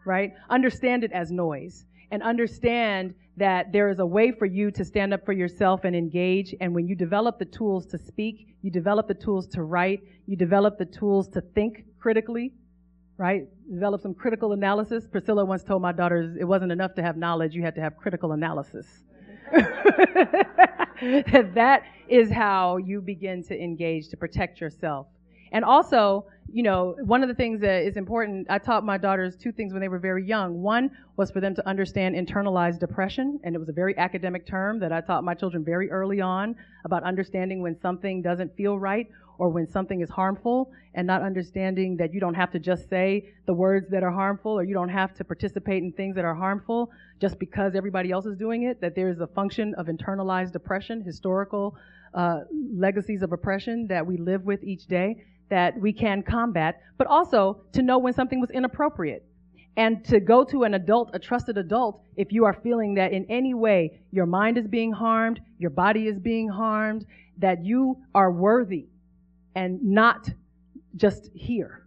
Right? Understand it as noise. And understand that there is a way for you to stand up for yourself and engage. And when you develop the tools to speak, you develop the tools to write, you develop the tools to think critically, right? Develop some critical analysis. Priscilla once told my daughters it wasn't enough to have knowledge, you had to have critical analysis. That is how you begin to engage to protect yourself. And also, you know, one of the things that is important, I taught my daughters two things when they were very young. One was for them to understand internalized depression, and it was a very academic term that I taught my children very early on about understanding when something doesn't feel right or when something is harmful, and not understanding that you don't have to just say the words that are harmful, or you don't have to participate in things that are harmful just because everybody else is doing it, that there is a function of internalized depression, historical legacies of oppression that we live with each day, that we can combat, but also to know when something was inappropriate. And to go to an adult, a trusted adult, if you are feeling that in any way your mind is being harmed, your body is being harmed, that you are worthy and not just here.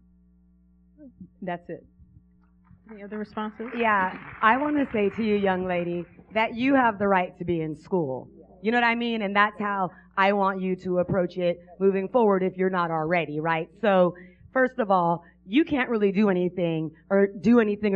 That's it. Any other responses? Yeah, I want to say to you, young lady, that you have the right to be in school. You know what I mean? And that's how I want you to approach it moving forward if you're not already, right? So, first of all, you can't really do anything or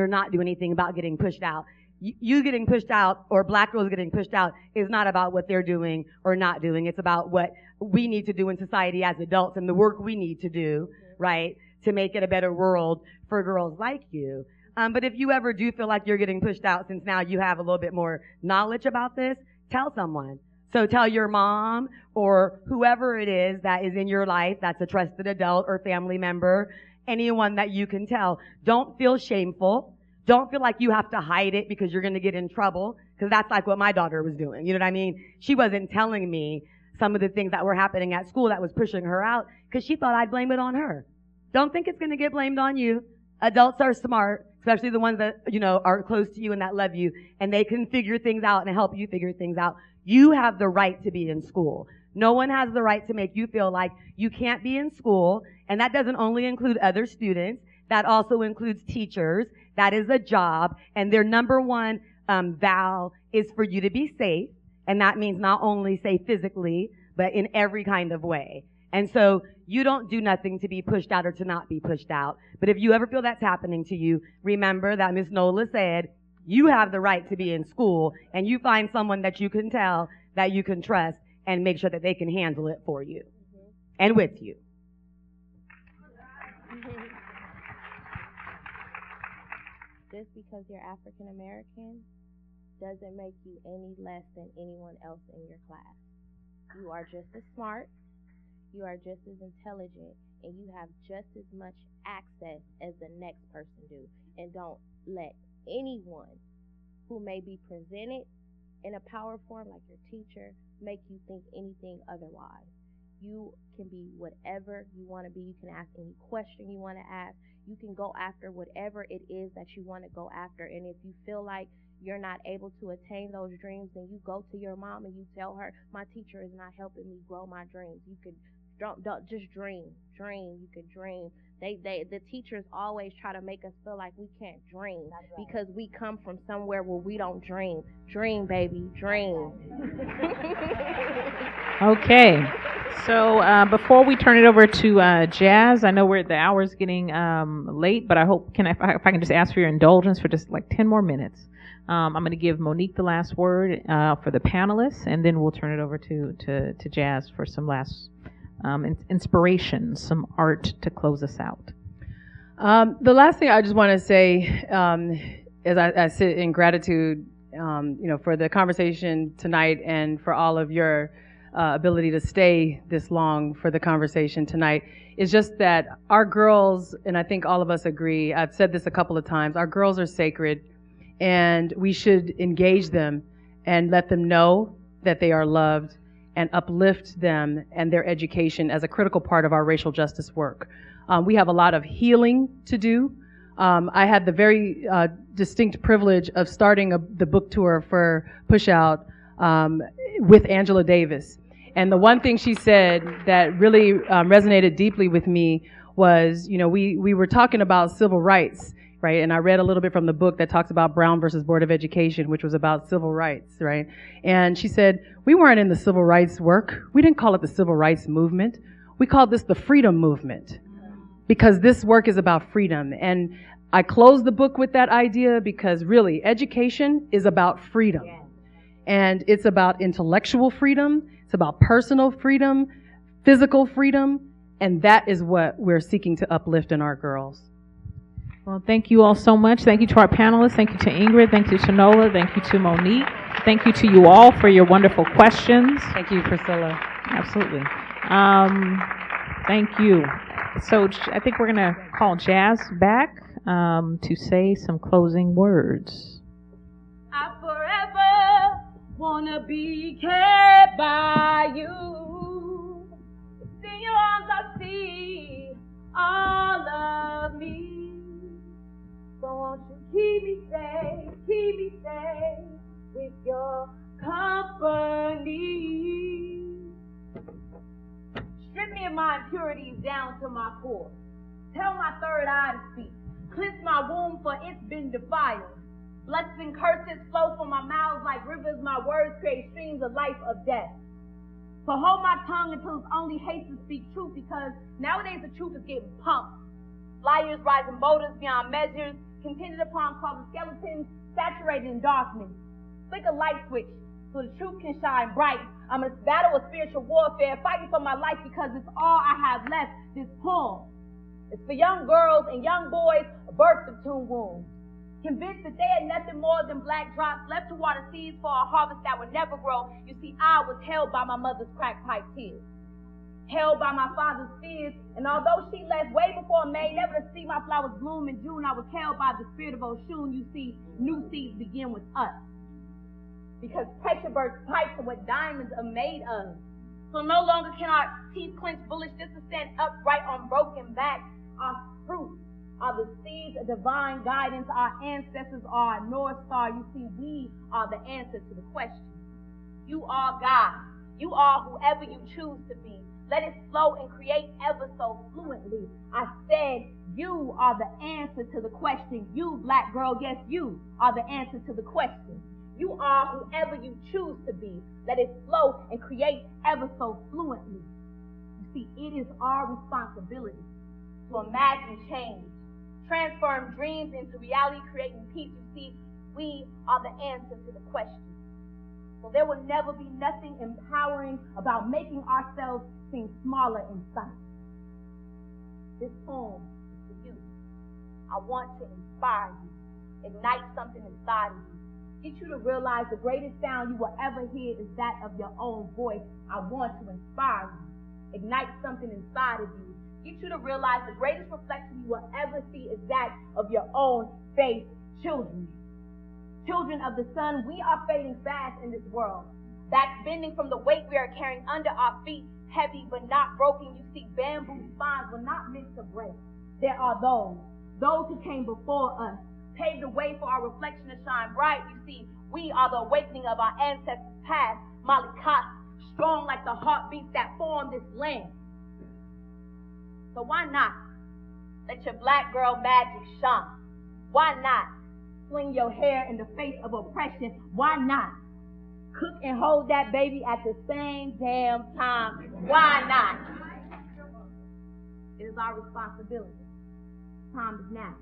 not do anything about getting pushed out. You getting pushed out or black girls getting pushed out is not about what they're doing or not doing. It's about what we need to do in society as adults and the work we need to do, right, to make it a better world for girls like you. But if you ever do feel like you're getting pushed out, since now you have a little bit more knowledge about this, tell someone. So tell your mom or whoever it is that is in your life that's a trusted adult or family member, anyone that you can tell. Don't feel shameful. Don't feel like you have to hide it because you're going to get in trouble, because that's like what my daughter was doing. You know what I mean? She wasn't telling me some of the things that were happening at school that was pushing her out because she thought I'd blame it on her. Don't think it's going to get blamed on you. Adults are smart, especially the ones that, are close to you and that love you, and they can figure things out and help you figure things out. You have the right to be in school. No one has the right to make you feel like you can't be in school, and that doesn't only include other students. That also includes teachers. That is a job, and their number one vow is for you to be safe, and that means not only safe physically, but in every kind of way. And so you don't do nothing to be pushed out or to not be pushed out. But if you ever feel that's happening to you, remember that Ms. Nola said you have the right to be in school, and you find someone that you can tell, that you can trust, and make sure that they can handle it for you and with you. Just because you're African American doesn't make you any less than anyone else in your class. You are just as smart, you are just as intelligent, and you have just as much access as the next person do. And don't let anyone who may be presented in a power form like your teacher make you think anything otherwise. You can be whatever you want to be. You can ask any question you want to ask. You can go after whatever it is that you want to go after. And if you feel like you're not able to attain those dreams, then you go to your mom and you tell her, my teacher is not helping me grow my dreams. You could don't just dream. You could dream. The teachers always try to make us feel like we can't dream because we come from somewhere where we don't dream. Dream, baby, dream. Okay. So before we turn it over to Jazz, I know the hour's getting late, but I hope if I can just ask for your indulgence for just like 10 more minutes. I'm going to give Monique the last word for the panelists, and then we'll turn it over to Jazz for some last inspiration, some art to close us out. The last thing I just want to say is I sit in gratitude, for the conversation tonight and for all of your ability to stay this long for the conversation tonight. Is just that our girls, and I think all of us agree, I've said this a couple of times, our girls are sacred, and we should engage them and let them know that they are loved and uplift them and their education as a critical part of our racial justice work. We have a lot of healing to do. I had the very distinct privilege of starting the book tour for Pushout with Angela Davis. And the one thing she said that really resonated deeply with me was, we were talking about civil rights, right? And I read a little bit from the book that talks about Brown versus Board of Education, which was about civil rights, right? And she said, we weren't in the civil rights work. We didn't call it the civil rights movement. We called this the freedom movement because this work is about freedom. And I closed the book with that idea because really education is about freedom. And it's about intellectual freedom. It's about personal freedom, physical freedom. And that is what we're seeking to uplift in our girls. Well, thank you all so much. Thank you to our panelists. Thank you to Ingrid. Thank you to Nola. Thank you to Monique. Thank you to you all for your wonderful questions. Thank you, Priscilla. Absolutely. Thank you. So I think we're going to call Jazz back to say some closing words. I forever want to be cared by you. It's in your arms I see all of me. So won't you keep me safe with your company. Strip me of my impurities down to my core. Tell my third eye to speak. Cleanse my womb, for it's been defiled. Blessings and curses flow from my mouth like rivers. My words create streams of life or death. So hold my tongue until it's only hate to speak truth, because nowadays the truth is getting pumped. Liars rising bolder beyond measures, contingent upon causing skeletons saturated in darkness. Flick a light switch so the truth can shine bright. I'm in a battle of spiritual warfare, fighting for my life because it's all I have left. This poem is for young girls and young boys birthed of tomb wounds, convinced that they had nothing more than black drops left to water seeds for a harvest that would never grow. You see, I was held by my mother's crack pipe tears, held by my father's fears, and although she left way before May, never to see my flowers bloom in June, I was held by the spirit of Oshun. You see, new seeds begin with us, because pressure burst pipes are what diamonds are made of. So no longer can our teeth clench bullish just to stand upright on broken backs. Our fruit are the seeds of divine guidance. Our ancestors are our North Star. You see, we are the answer to the question. You are God. You are whoever you choose to be. Let it flow and create ever so fluently. I said, you are the answer to the question. You, black girl, yes, you are the answer to the question. You are whoever you choose to be. Let it flow and create ever so fluently. You see, it is our responsibility to imagine change, transform dreams into reality, creating peace. You see, we are the answer to the question. So there will never be nothing empowering about making ourselves seem smaller in sight. This poem is for you. I want to inspire you, ignite something inside of you, get you to realize the greatest sound you will ever hear is that of your own voice. I want to inspire you, ignite something inside of you, get you to realize the greatest reflection you will ever see is that of your own faith children. Children of the sun, we are fading fast in this world. Back bending from the weight we are carrying under our feet, heavy but not broken. You see, bamboo spines were not meant to break. There are those who came before us, paved the way for our reflection to shine bright. You see, we are the awakening of our ancestors past, Malikat, strong like the heartbeats that form this land. So why not let your black girl magic shine? Why not fling your hair in the face of oppression? Why not cook and hold that baby at the same damn time? Why not? It is our responsibility. Time is now.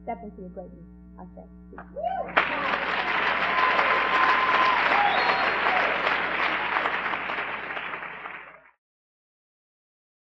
Step into your greatness. I say.